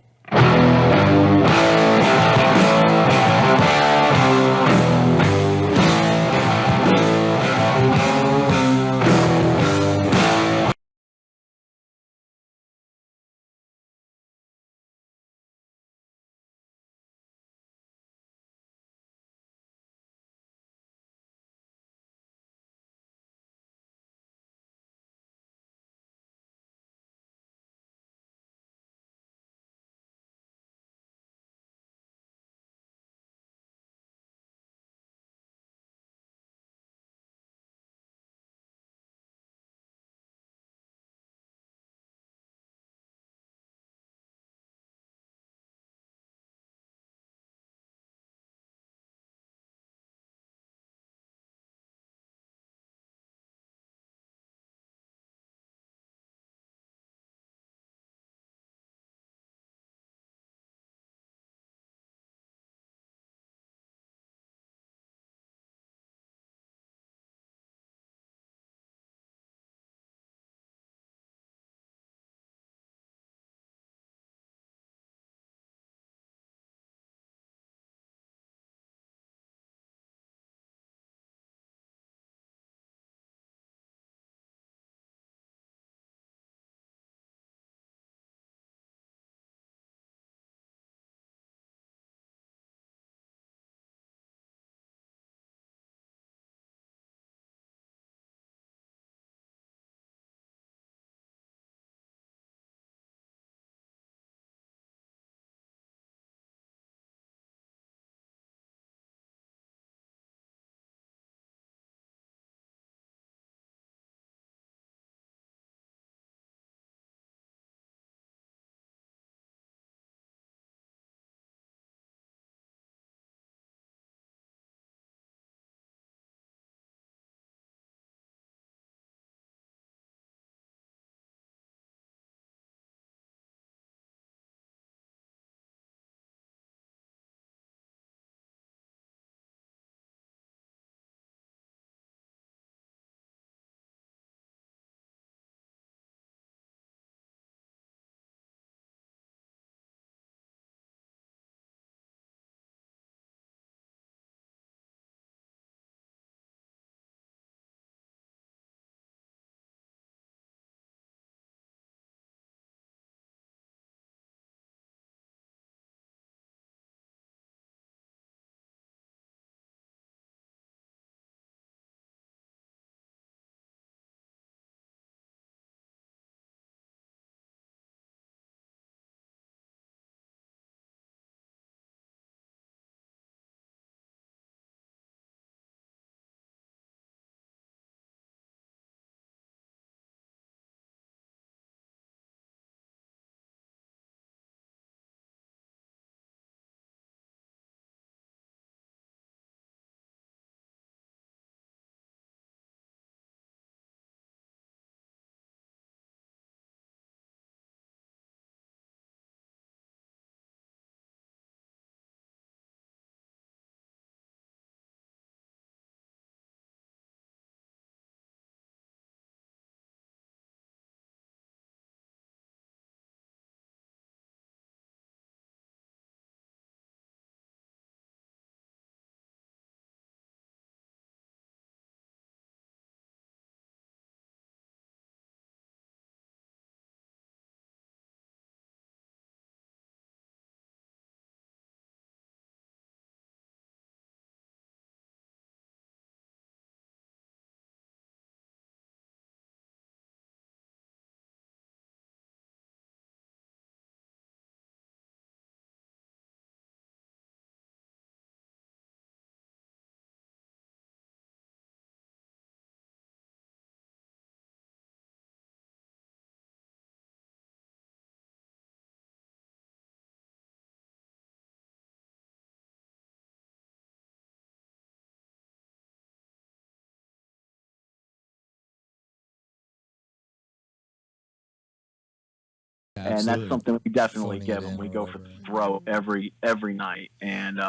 And Absolutely. that's something we definitely Phoning give it them. in We or go for whatever. the throat every night, and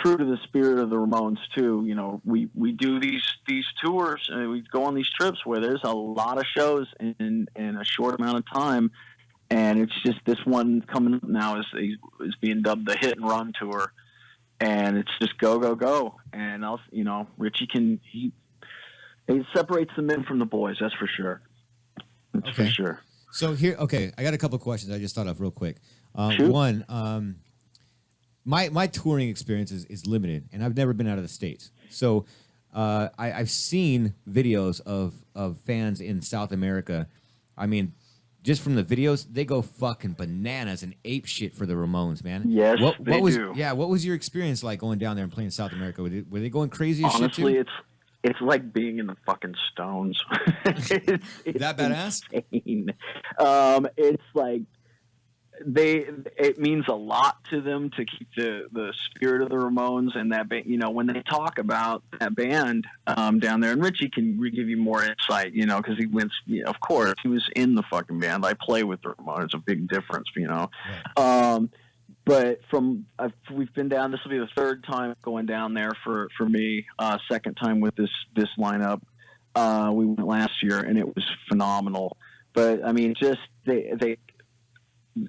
true to the spirit of the Ramones too. You know, we do these tours and we go on these trips where there's a lot of shows in a short amount of time, and it's just this one coming up now is being dubbed the Hit and Run Tour, and it's just go, and Richie he separates the men from the boys. That's for sure. That's for sure. So I got a couple of questions I just thought of real quick. Shoot. One, my touring experience is limited, and I've never been out of the States. So I've seen videos of fans in South America. I mean, just from the videos, they go fucking bananas and ape shit for the Ramones, man. Yes, what they was, do. Yeah, what was your experience like going down there and playing South America? Were they going crazy as Honestly, shit too? it's like being in the fucking Stones. it's That badass? insane. It's like it means a lot to them to keep the spirit of the Ramones and that band. You know, when they talk about that band down there, and Richie can give you more insight. You know, because he went. Of course, he was in the fucking band. I play with the Ramones. It's a big difference. You know. Right. But we've been down. This will be the third time going down there for me. Second time with this lineup. We went last year and it was phenomenal. But I mean, just they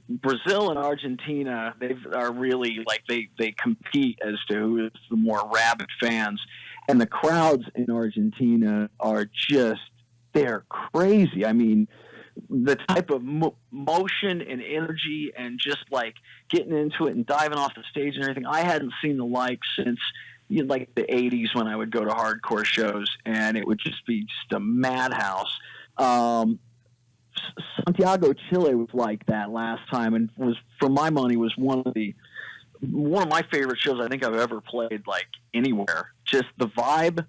Brazil and Argentina, they are really like they compete as to who is the more rabid fans, and the crowds in Argentina are just they're crazy. I mean, the type of motion and energy and just like getting into it and diving off the stage and everything. I hadn't seen the like since like the 80s when I would go to hardcore shows and it would just be just a madhouse. Santiago, Chile was like that last time and was, for my money, was one of my favorite shows I think I've ever played like anywhere. Just the vibe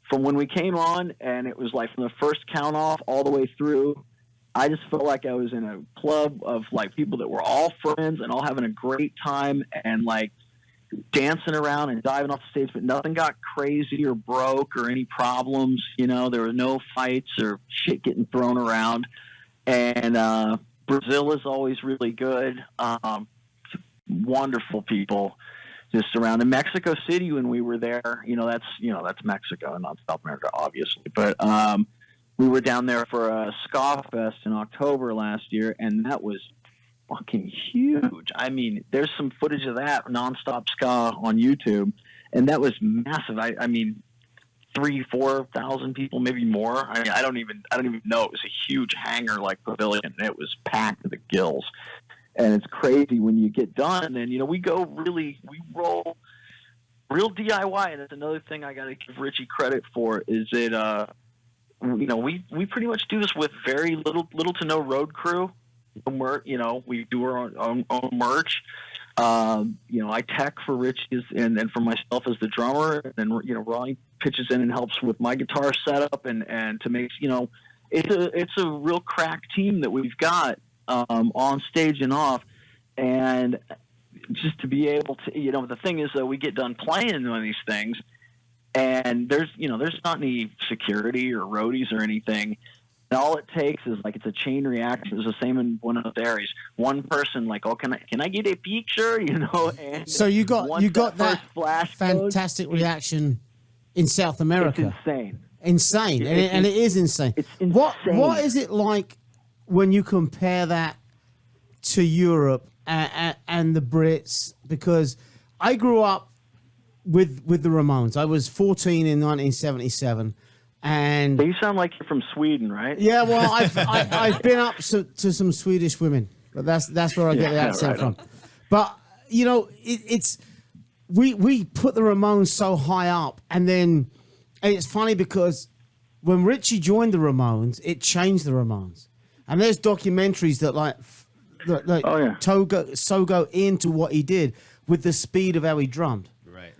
from when we came on, and it was like from the first count off all the way through. I just felt like I was in a club of like people that were all friends and all having a great time and like dancing around and diving off the stage, but nothing got crazy or broke or any problems. You know, there were no fights or shit getting thrown around. And Brazil is always really good. Wonderful people just around. In Mexico City when we were there, that's Mexico and not South America, obviously. But we were down there for a ska fest in October last year, and that was fucking huge. I mean, there's some footage of that nonstop ska on YouTube, and that was massive. I mean, 3,000-4,000 people, maybe more. I mean, I don't even know. It was a huge hangar like pavilion, and it was packed to the gills. And it's crazy when you get done. And we roll real DIY, and it's another thing I got to give Richie credit for. Is that we pretty much do this with very little to no road crew. We do our own merch. I tech for Rich and for myself as the drummer, and Ronnie pitches in and helps with my guitar setup and to make it's a real crack team that we've got on stage and off, and just to be able to the thing is that we get done playing one of these things, and there's not any security or roadies or anything. And all it takes is like it's a chain reaction. It's the same in Buenos Aires. One person like, oh, can I get a picture? And so you got that flash fantastic reaction in South America. It's insane, and it is insane. It's insane. What is it like when you compare that to Europe and the Brits? Because I grew up with the Ramones. I was 14 in 1977. And you sound like you're from Sweden, right? Yeah, well, I've been up to some Swedish women, but that's where I get the accent from. But it's we put the Ramones so high up, and it's funny because when Richie joined the Ramones, it changed the Ramones, and there's documentaries that so go into what he did with the speed of how he drummed. Right,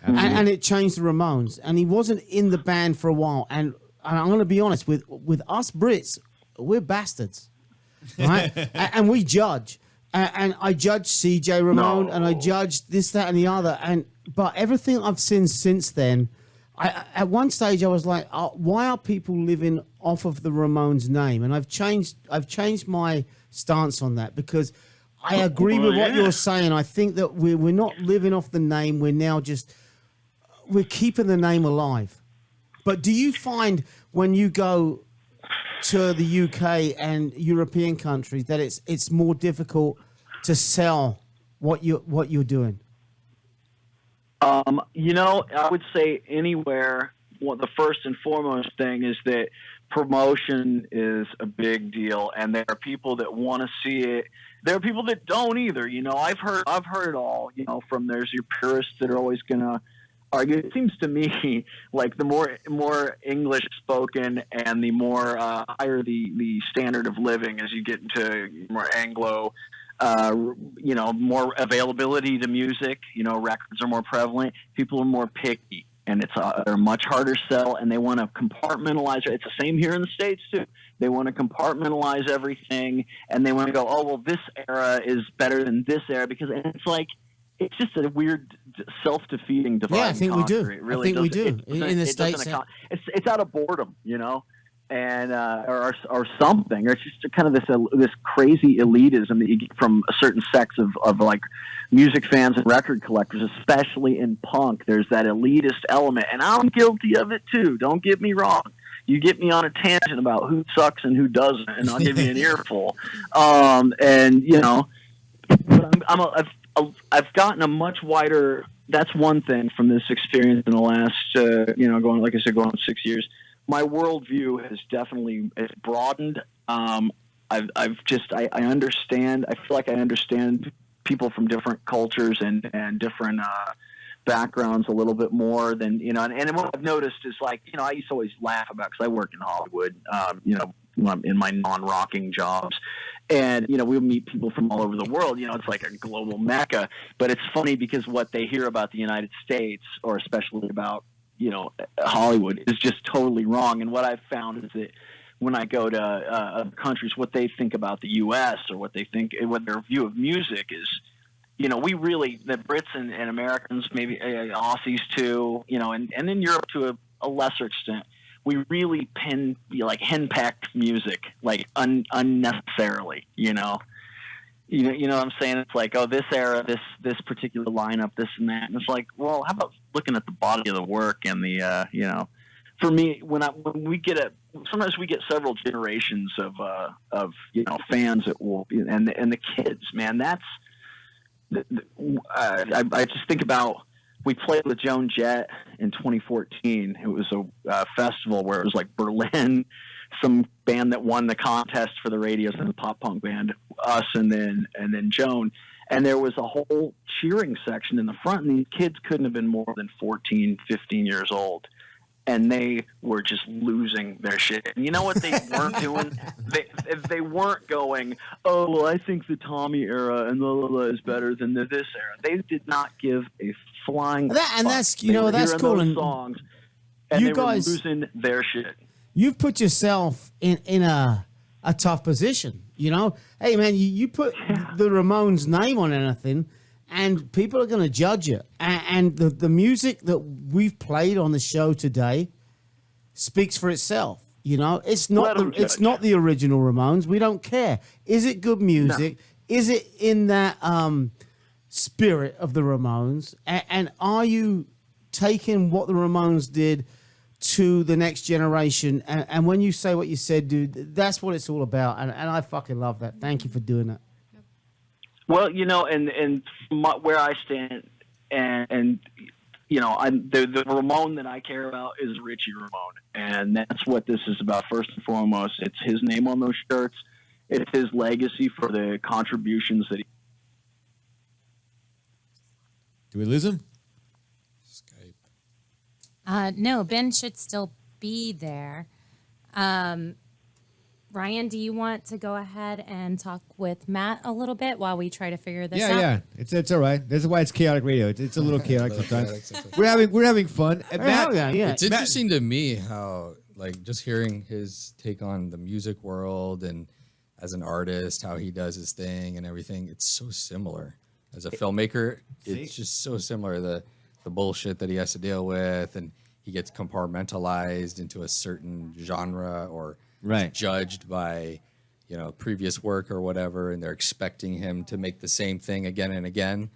and it changed the Ramones, and he wasn't in the band for a while. And I'm going to be honest with us Brits, we're bastards, right? and we judge, and I judge CJ Ramone, and I judge this, that, and the other. But everything I've seen since then, at one stage I was like, why are people living off of the Ramones name? And I've changed my stance on that, because I agree with what you're saying. I think that we're not living off the name. We're now we're keeping the name alive. But do you find when you go to the UK and European countries that it's more difficult to sell what you're doing? I would say anywhere. Well, the first and foremost thing is that promotion is a big deal, and there are people that want to see it. There are people that don't either. I've heard it all. From there's your purists that are always gonna argue. It seems to me like the more English spoken and the more higher the standard of living as you get into more Anglo. More availability to music. Records are more prevalent. People are more picky, and they're much harder sell, and they want to compartmentalize. It's the same here in the States too. They want to compartmentalize everything, and they want to go, oh well, this era is better than this era, because it's like it's just a weird self-defeating divide. Yeah, I think we do. It really I think we do. In the States, it's out of boredom, and or something, or it's just kind of this crazy elitism that you get from a certain sects of like music fans and record collectors, especially in punk. There's that elitist element, and I'm guilty of it too. Don't get me wrong. You get me on a tangent about who sucks and who doesn't, and I'll give you an earful. But I've gotten a much wider. That's one thing from this experience in the last, going on 6 years. My worldview has definitely broadened. I understand. I feel like I understand people from different cultures and different backgrounds a little bit more than And what I've noticed is I used to always laugh about, because I work in Hollywood. When I'm in my non-rocking jobs, and we would meet people from all over the world. It's like a global mecca. But it's funny because what they hear about the United States, or especially about Hollywood, is just totally wrong. And what I've found is that when I go to other countries, what they think about the U.S. or what their view of music is, we really, the Brits and Americans, maybe Aussies too, and in Europe to a lesser extent, we really henpeck music unnecessarily. You know what I'm saying? It's like, oh, this era, this particular lineup, this and that. And it's like, well, how about looking at the body of the work and the, for me, sometimes we get several generations of fans that will, and the kids, man, I just think about, we played with Joan Jett in 2014. It was a festival where it was like Berlin, some band that won the contest for the radios, and the pop punk band, us, and then Joan. And there was a whole cheering section in the front, and these kids couldn't have been more than 14, 15 years old. And they were just losing their shit. And you know what they weren't doing? They weren't going, oh, well, I think the Tommy era and blah, blah, blah is better than this era. They did not give a flying fuck. And that's cool. And songs, and you they guys were losing their shit. You've put yourself in a tough position. Hey man, you put the Ramones name on anything, and people are going to judge it. And the music that we've played on the show today speaks for itself. It's not the original Ramones. We don't care. Is it good music? No. Is it in that spirit of the Ramones? And are you taking what the Ramones did to the next generation? And when you say what you said, dude, that's what it's all about. And I fucking love that. Thank you for doing that. Well, and where I stand, and the Ramone that I care about is Richie Ramone, and that's what this is about first and foremost. It's his name on those shirts. It's his legacy for the contributions that he. Do we lose him? No, Ben should still be there. Ryan, do you want to go ahead and talk with Matt a little bit while we try to figure this out? Yeah. It's all right. That's why it's chaotic radio. It's a little chaotic sometimes. We're having fun. And Matt, It's interesting to me how, just hearing his take on the music world and as an artist, how he does his thing and everything. It's so similar. As a filmmaker, it's just so similar. The bullshit that he has to deal with, and he gets compartmentalized into a certain genre or judged by previous work or whatever, and they're expecting him to make the same thing again and again.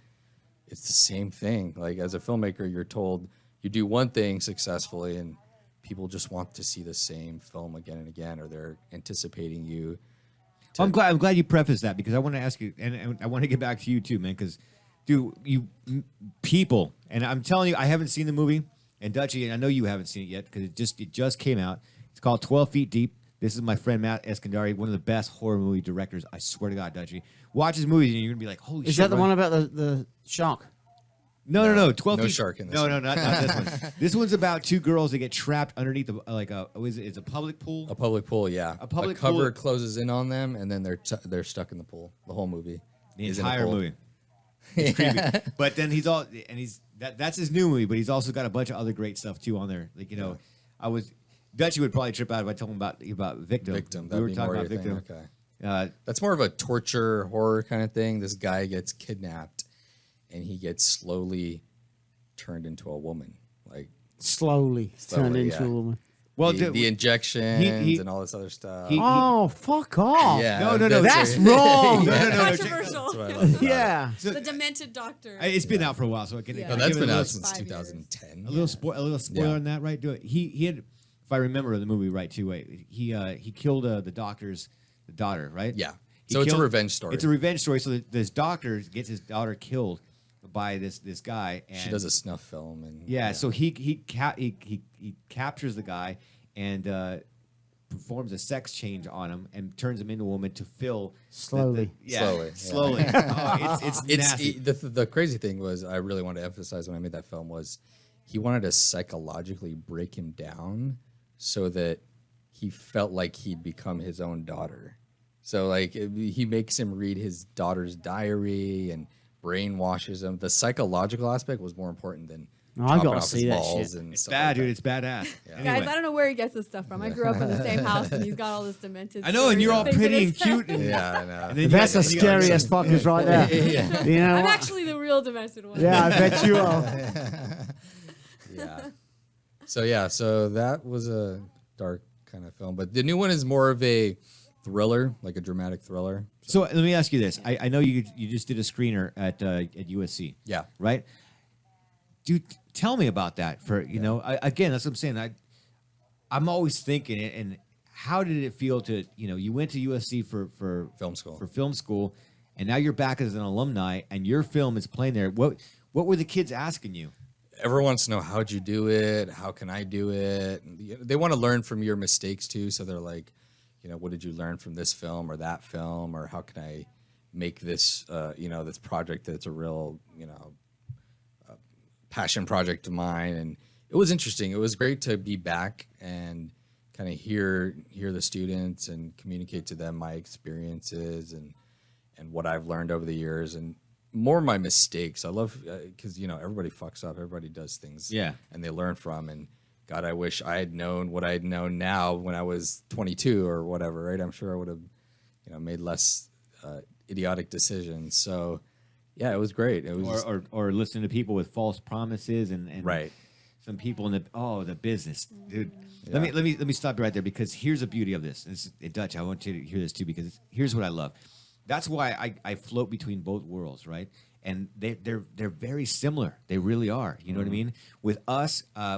It's the same thing. Like, as a filmmaker, you're told you do one thing successfully, and people just want to see the same film again and again, or they're anticipating you. I'm glad you prefaced that, because I want to ask you, and I want to get back to you too, man. Because, dude, people, and I'm telling you, I haven't seen the movie, and Dutchie, and I know you haven't seen it yet because it just came out. It's called 12 Feet Deep. This is my friend Matt Eskandari, one of the best horror movie directors. I swear to God, Dutchie. Watch his movies and you're gonna be like, "Holy shit!" Is that the one about the shark? No. 12 no feet. shark in this No, one. not this one. This one's about two girls that get trapped underneath it's a public pool. A public pool, yeah. A public cover pool. closes in on them, and then they're stuck in the pool. The whole movie. The is in a entire pool. movie. It's creepy. But then that's his new movie, but he's also got a bunch of other great stuff too on there. Like, Dutchie would probably trip out if I told him about Victim. Victim. We That'd were be talking more about your thing, Victim. okay. That's more of a torture horror kind of thing. This guy gets kidnapped, and he gets slowly turned into a woman. Like Slowly turned into yeah. a woman. Well, the injections and all this other stuff. Fuck off. Yeah, no. That's wrong. That's no. controversial. That's what I love about it. Yeah. The demented doctor. It's been out for a while, so I can. Yeah. Oh, I that's give it been a out little- since 5 years. 2010. A little spoiler on that, right? Do it. He had, if I remember the movie right too, he killed the doctor's daughter, right? Yeah. He So it's a killed- revenge story. It's a revenge story. So this doctor gets his daughter killed by this guy, and She does a snuff film, and yeah. So he captures the guy and performs a sex change on him and turns him into a woman to fill Slowly. slowly. Oh, it's nasty. The crazy thing was, I really wanted to emphasize when I made that film, was he wanted to psychologically break him down so that he felt like he'd become his own daughter. So like he makes him read his daughter's diary and brainwashes him. The psychological aspect was more important than I chopping gotta off see his that balls shit. and It's stuff bad, like dude. that. It's badass. Guys, I don't know where he gets this stuff from. I grew up in the same house, and he's got all this demented. I know, and you're all stories pretty things and in his cute. And, Yeah, I know. and then That's the you got scariest fuckers right there. Yeah. You know I'm what? actually the real demented one. Yeah, I bet you are. Yeah. So that was a dark kind of film, but the new one is more of a thriller, like a dramatic thriller. So let me ask you this: I know you just did a screener at USC. Yeah. Right. Dude, tell me about that. Again, that's what I'm saying. I'm always thinking, and how did it feel to you went to USC for film school, and now you're back as an alumni, and your film is playing there. What were the kids asking you? Everyone wants to know, how'd you do it? How can I do it? And they want to learn from your mistakes too. So they're like, what did you learn from this film or that film? Or how can I make this, this project that's a real, passion project of mine? And it was interesting. It was great to be back and kind of hear the students and communicate to them my experiences and what I've learned over the years, and more my mistakes. I love, because everybody fucks up, everybody does things, and they learn from. And God, I wish I had known what I had known now when I was 22 or whatever, right? I'm sure I would have made less idiotic decisions. So yeah, it was great. It was or listen to people with false promises and right. Some people in the business, dude. Yeah. Let me stop you right there, because here's the beauty of this. Dutch, I want you to hear this too, because here's what I love. That's why I float between both worlds, right? And they're very similar. They really are. You know what I mean? With us, I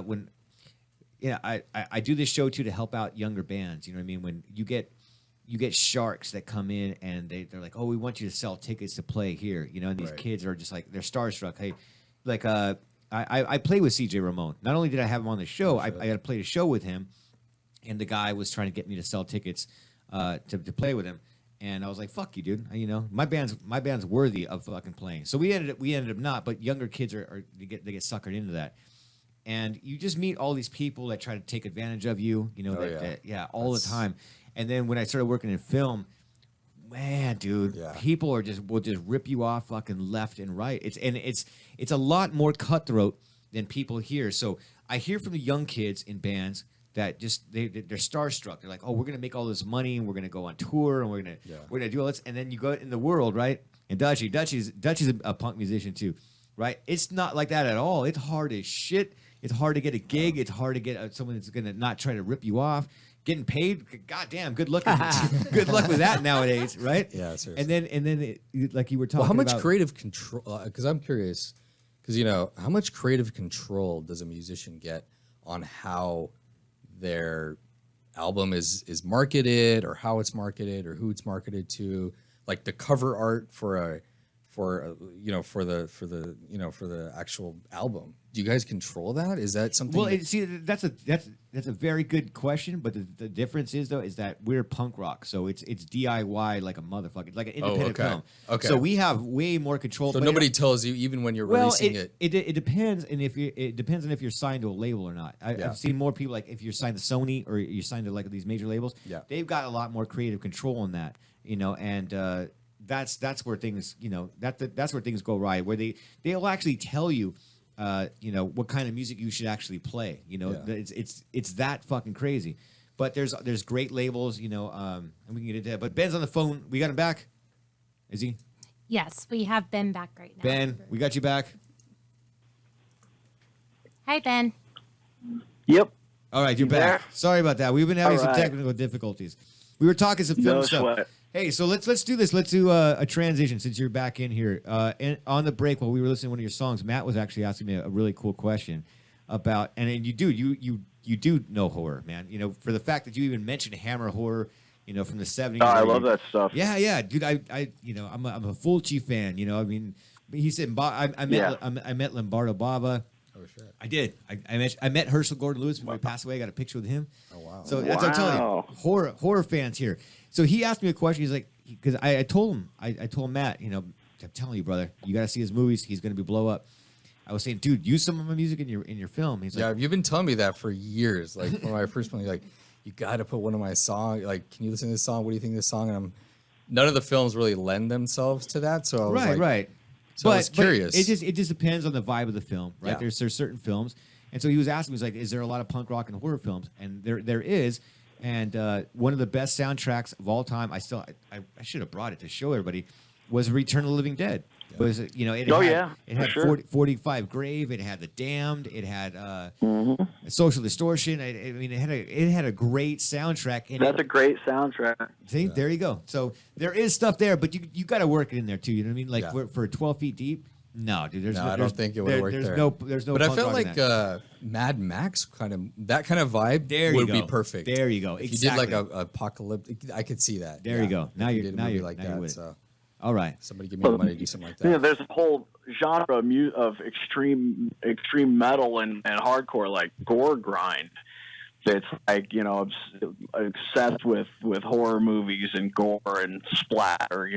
do this show too to help out younger bands. You know what I mean? When you get sharks that come in and they're like, oh, we want you to sell tickets to play here. And these kids are just like, they're starstruck. Hey, like I play with CJ Ramon. Not only did I have him on the show, I got to play a show with him, and the guy was trying to get me to sell tickets to play with him. And I was like, "Fuck you, dude! My band's worthy of fucking playing." So we ended up not, but younger kids they get suckered into that, and you just meet all these people that try to take advantage of you. All the time. And then when I started working in film, man, dude, people will just rip you off fucking left and right. It's a lot more cutthroat than people hear. So I hear from the young kids in bands that just they're starstruck. They're like, oh, we're gonna make all this money and we're gonna go on tour and we're gonna do all this. And then you go in the world, right? And Dutchie's a punk musician too, right? It's not like that at all. It's hard as shit. It's hard to get a gig. It's hard to get someone that's gonna not try to rip you off. getting paid. Goddamn, good luck. Good luck with that nowadays, right? Yeah, seriously. And then like you were talking. Well, how much about, creative control? Because I'm curious. Because how much creative control does a musician get on how their album is marketed, or how it's marketed, or who it's marketed to? Like the cover art for the actual album. Do you guys control that? Is that something? Well, see, that's a very good question. But the difference is that we're punk rock, so it's DIY like a motherfucker, like an independent film. Okay. So we have way more control. So but nobody tells you even when you're releasing it. It depends, and it depends on if you're signed to a label or not. I've seen more people like if you're signed to Sony or you're signed to like these major labels. Yeah. They've got a lot more creative control on that, and that's where things that's where things go right, where they'll actually tell you. What kind of music you should actually play. It's that fucking crazy. But there's great labels, and we can get into that. But Ben's on the phone. We got him back. Is he? Yes, we have Ben back right now. Ben, we got you back. Hi, Ben. Yep. All right, you're back. Sorry about that. We've been having some technical difficulties. We were talking some film stuff. Sweat. Hey, so let's do this. Let's do a transition since you're back in here. And on the break, while we were listening to one of your songs, Matt was actually asking me a really cool question about, and you do know horror, man. For the fact that you even mentioned Hammer horror, from the 70s. Oh, I love that stuff. Yeah, dude. I'm a Fulci fan. I mean, he said I met Lombardo Bava. Oh shit! I did. I met Herschel Gordon Lewis before he passed away. I got a picture with him. Oh wow! So that's what I'm telling you, horror fans here. So he asked me a question. He's like, because I told him, I told Matt, I'm telling you, brother, you got to see his movies. He's going to blow up. I was saying, dude, use some of my music in your film. He's like, you've been telling me that for years. Like when I first went, like, you got to put one of my songs. Like, can you listen to this song? What do you think of this song? And none of the films really lend themselves to that. So I was right. So I was curious. It just depends on the vibe of the film, right? Yeah. There's certain films, and so he was asking me, he's like, is there a lot of punk rock and horror films? And there is. And one of the best soundtracks of all time, I should have brought it to show everybody, was Return of the Living Dead. Yeah. Was it had sure. 45 Grave, it had The Damned, it had Social Distortion. It had a great soundtrack. That's a great soundtrack. See, there you go. So there is stuff there, but you got to work it in there too. You know what I mean? Like for 12 Feet Deep. No, dude. I don't think it would work there. There's no. But I felt like Mad Max that kind of vibe would be perfect. There you go. If you did like a apocalyptic, I could see that. There you go. Now you're like that. With so. All right. Somebody give me the money to do something like that. Yeah, there's a whole genre of extreme metal and hardcore, like gore grind. That's like obsessed with horror movies and gore and splatter.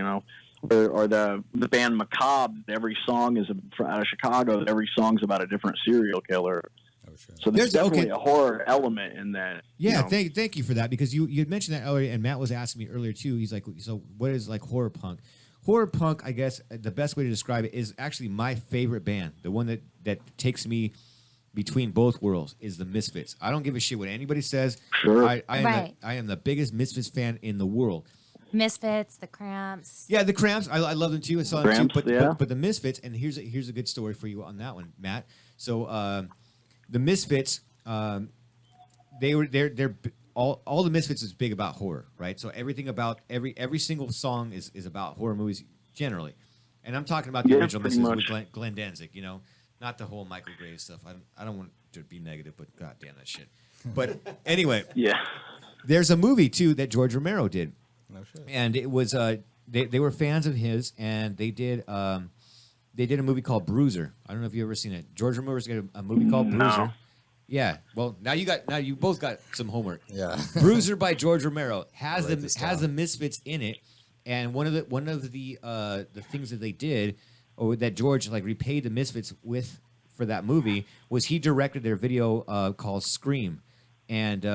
Or the band Macabre. Every song is out of Chicago. Every song's about a different serial killer. Oh, sure. So there's definitely a horror element in that. Yeah, thank you for that, because you had mentioned that earlier, and Matt was asking me earlier too. He's like, so what is like horror punk? Horror punk, I guess the best way to describe it is actually my favorite band. The one that takes me between both worlds is the Misfits. I don't give a shit what anybody says. Sure. I am the biggest Misfits fan in the world. Misfits, the Cramps. Yeah, the Cramps. I love them too. I saw them too. But the Misfits, and here's a good story for you on that one, Matt. So the Misfits, they're all the Misfits is big about horror, right? So everything about every single song is about horror movies generally, and I'm talking about the original Misfits with Glenn Danzig, not the whole Michael Graves stuff. I don't want to be negative, but god damn that shit. But anyway, there's a movie too that George Romero did. No shit. And it was they were fans of his, and they did a movie called Bruiser. I don't know if you've ever seen it. George Romero's got a movie called Bruiser. Yeah. Well, now you both got some homework. Yeah. Bruiser by George Romero has the Misfits in it, and one of the things that they did, or that George repaid the Misfits with for that movie, was he directed their video called Scream, and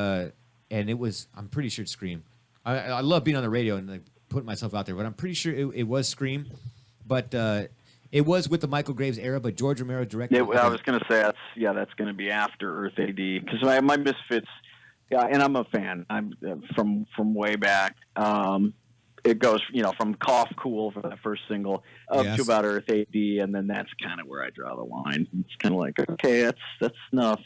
it was, I'm pretty sure it's Scream. I love being on the radio and putting myself out there, but I'm pretty sure it was Scream. But it was with the Michael Graves era, but George Romero directed it. I was going to say that's going to be after Earth AD, because my Misfits, and I'm a fan. I'm from way back. It goes from Cough Cool for that first single up to about Earth AD, and then that's kind of where I draw the line. It's kind of like, okay, that's enough.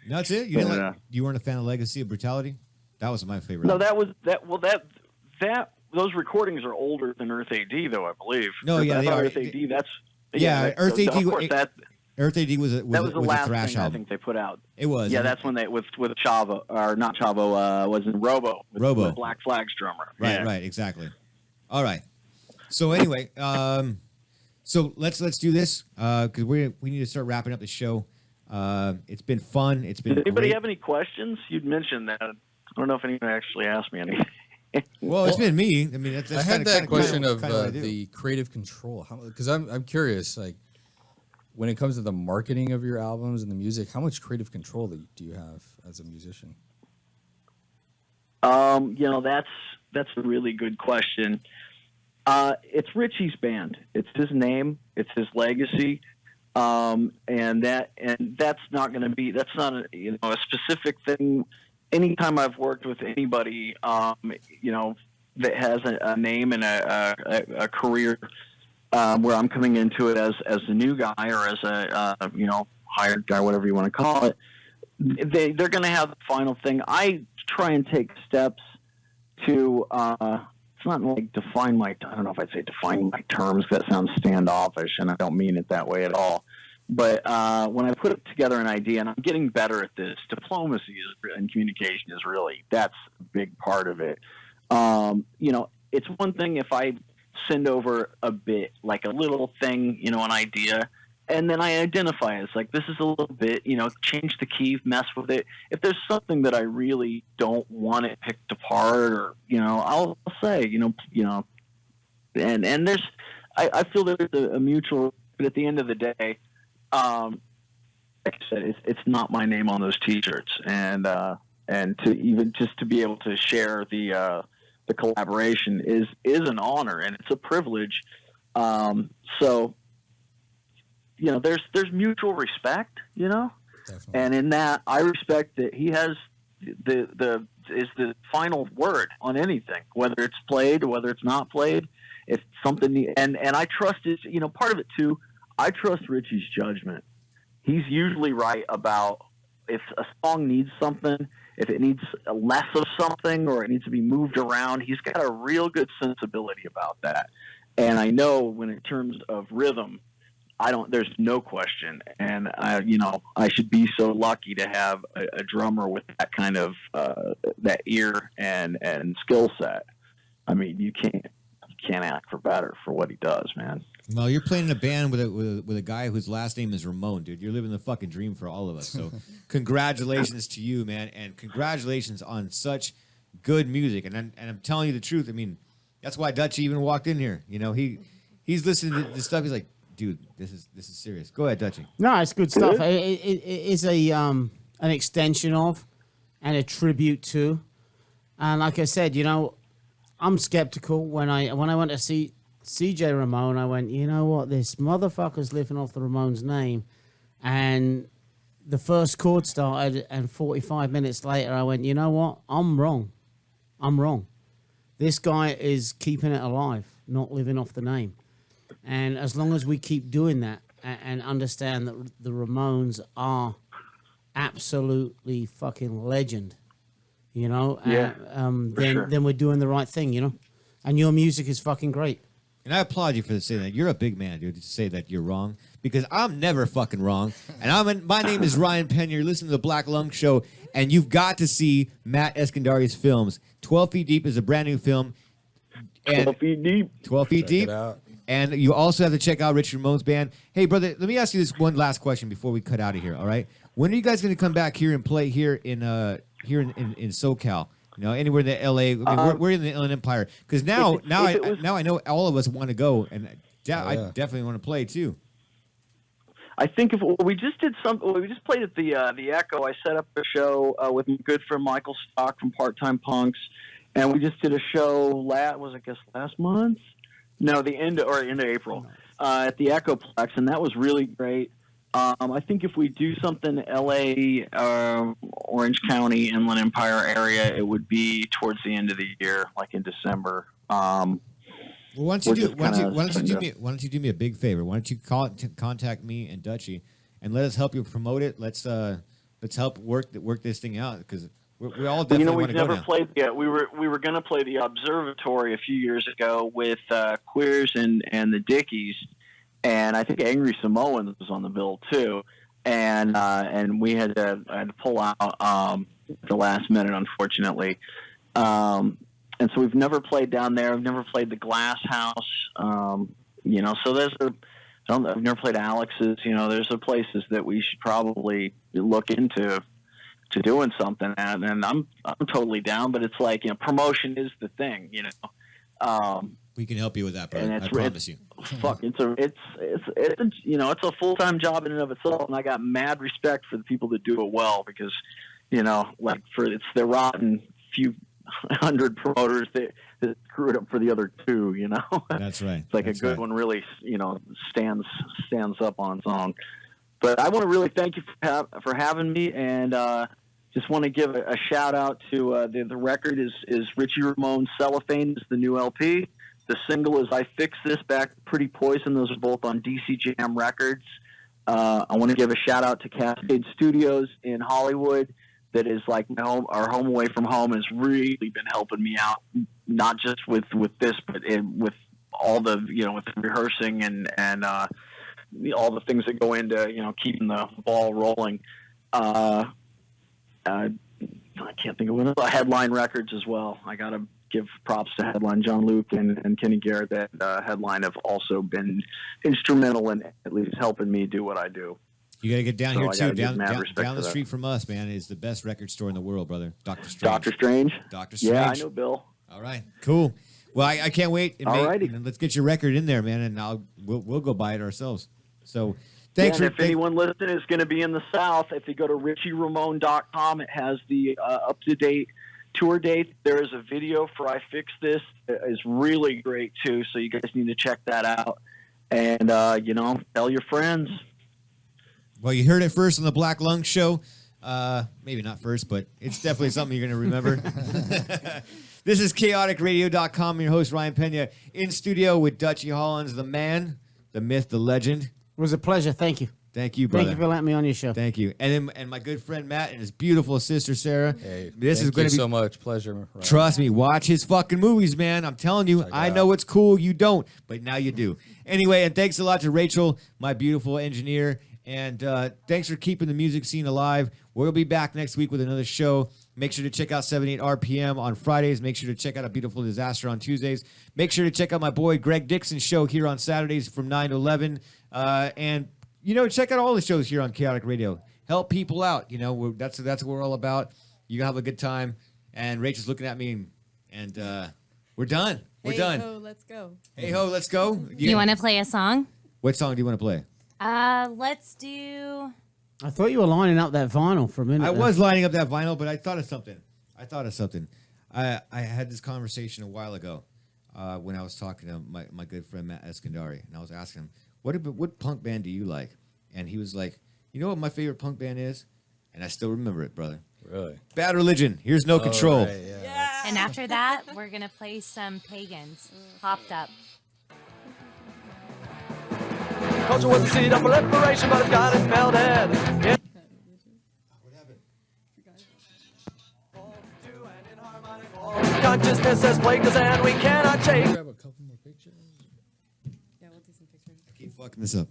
That's it. You weren't a fan of Legacy of Brutality? That was my favorite. No, album. that was that. Well, that those recordings are older than Earth AD, though, I believe. No, yeah, they are. Earth AD. That's Earth AD. Of course, Earth AD was that was the a last thrash thing I album. think they put out. It was. Yeah, that's when they with Chavo, or not Chavo, was in Robo. With Black Flag's drummer. Right, Yeah. right, exactly. All right. So anyway, so let's do this because we need to start wrapping up the show. It's been fun. It's been. Did anybody great. have any questions? You'd mentioned that. I don't know if anyone actually asked me anything. Well, it's been me. I mean, that's I had that question of what I do. the creative control, because I'm curious, like when it comes to the marketing of your albums and the music, how much creative control do you have as a musician? That's a really good question. It's Richie's band. It's his name. It's his legacy. And that's not going to be. That's not a specific thing. Anytime I've worked with anybody, that has a name and a career, where I'm coming into it as a new guy or as a hired guy, whatever you want to call it, they're going to have the final thing. I try and take steps to. It's not like define my. I don't know if I'd say define my terms. That sounds standoffish, and I don't mean it that way at all. But when I put together an idea, and I'm getting better at this, diplomacy and communication is really, that's a big part of it. It's one thing if I send over a bit, like a little thing, an idea, and then I identify it. It's like, this is a little bit, change the key, mess with it. If there's something that I really don't want it picked apart, or, I'll say, and there's, I feel there's a mutual, but at the end of the day, like I said, it's not my name on those T-shirts, and to even just to be able to share the collaboration is an honor, and it's a privilege. So there's mutual respect, Definitely. and in that I respect that he has the final word on anything, whether it's played or whether it's not played. If something, and I trust his, part of it too. I trust Richie's judgment. He's usually right about if a song needs something, if it needs less of something, or it needs to be moved around. He's got a real good sensibility about that. And I know when in terms of rhythm, there's no question. And I should be so lucky to have a drummer with that kind of, that ear and skill set. I mean, you can't ask for better for what he does, man. Well, you're playing in a band with a guy whose last name is Ramon, dude. You're living the fucking dream for all of us. So, congratulations to you, man, and congratulations on such good music. And I'm telling you the truth. I mean, that's why Dutchie even walked in here. He's listening to this stuff. He's like, dude, this is serious. Go ahead, Dutchie. No, it's good stuff. It is an extension of and a tribute to. And like I said, I'm skeptical when I went to see CJ Ramone. I went, you know what, this motherfucker's living off the Ramones name, and the first chord started, and 45 minutes later, I went, you know what, I'm wrong. This guy is keeping it alive, not living off the name, and as long as we keep doing that and understand that the Ramones are absolutely fucking legend. Then we're doing the right thing, and your music is fucking great. And I applaud you for saying that. You're a big man, dude, to say that you're wrong, because I'm never fucking wrong. And my name is Ryan Penn. You're listening to the Black Lung Show, and you've got to see Matt Eskandari's films. 12 Feet Deep is a brand new film. 12 Feet Deep. 12 Feet Deep. And you also have to check out Richard Ramone's band. Hey, brother, let me ask you this one last question before we cut out of here, all right? When are you guys going to come back here and play here in SoCal? Anywhere in the LA. I mean, we're in the Inland Empire, because now I know all of us want to go, and I definitely want to play too. I think we just played at the Echo. I set up a show with my good friend Michael Stock from Part Time Punks, and we just did a show last month. No, the end of April at the Echoplex, and that was really great. I think if we do something in L.A., Orange County, Inland Empire area, it would be towards the end of the year, like in December. Well, why don't you do me a big favor? Why don't you contact me and Dutchie, and let us help you promote it. Let's help work this thing out, because We all definitely want we've to go never now. played yet. We were going to play the Observatory a few years ago with Queers and the Dickies, and I think Angry Samoans was on the bill too. And we had to pull out at the last minute, unfortunately. And so we've never played down there. I've never played the Glass House. So I've never played Alex's. There's places that we should probably look into to doing something at, and I'm totally down. But it's like, promotion is the thing. We can help you with that, brother. I promise you. Fuck, it's a full-time job in and of itself, and I got mad respect for the people that do it well, because it's the rotten few hundred promoters that screw it up for the other two. That's right. It's like That's a good right. one really stands up on its own. But I want to really thank you for having me, and just want to give a shout out to the record is Richie Ramone Cellophane is the new LP. The single is I Fixed This back Pretty Poison. Those are both on DC Jam Records. I want to give a shout out to Cascade Studios in Hollywood. That is like our home away from home has really been helping me out, not just with this, but with all the with the rehearsing and all the things that go into keeping the ball rolling. I can't think of what Headline Records as well. I got to give props to Headline. John Luke and Kenny Garrett that Headline have also been instrumental in at least helping me do what I do. You got to get down So here I too. gotta give Down mad the respect for that. street from us, man, is the best record store in the world, brother. Dr. Strange. Dr. Strange? Dr. Strange. Yeah, I know Bill. All right, cool. Well, I can't wait. And Alrighty. let's get your record in there, man, and we'll go buy it ourselves. So, thanks and if anyone listening is going to be in the South, if you go to richieramone.com, it has the up-to-date tour date. There is a video for I Fixed This. It's really great, too, so you guys need to check that out. And, tell your friends. Well, you heard it first on the Black Lung Show. Maybe not first, but it's definitely something you're going to remember. This is chaoticradio.com. I'm your host, Ryan Pena, in studio with Dutchy Hollins, the man, the myth, the legend. It was a pleasure. Thank you. Thank you, brother. Thank you for letting me on your show. Thank you. And my good friend Matt and his beautiful sister Sarah. Hey, this is thank going you to be so much. Pleasure. Ryan. Trust me, watch his fucking movies, man. I'm telling you, I know it's cool. You don't, but now you do. Anyway, and thanks a lot to Rachel, my beautiful engineer. And thanks for keeping the music scene alive. We'll be back next week with another show. Make sure to check out 78 RPM on Fridays. Make sure to check out A Beautiful Disaster on Tuesdays. Make sure to check out my boy Greg Dixon's show here on Saturdays from 9 to 11. And, check out all the shows here on Chaotic Radio. Help people out. That's what we're all about. You have a good time. And Rachel's looking at me, and we're done. We're done. Hey ho, let's go. Hey ho, let's go. You want to play a song? What song do you want to play? Let's do. I thought you were lining up that vinyl for a minute. I there. was lining up that vinyl, but I thought of something. I had this conversation a while ago when I was talking to my good friend Matt Eskandari, and I was asking him, what punk band do you like? And he was like, you know what my favorite punk band is? And I still remember it, brother. Really? Bad Religion. Here's No Control. Right, yeah. And after that, we're going to play some Pagans. Hopped Up. Culture was the seed of proliferation, but it's got its belt head. Yeah. Consciousness has plagued us and we cannot change. Yeah, we'll do some pictures. I keep fucking this up.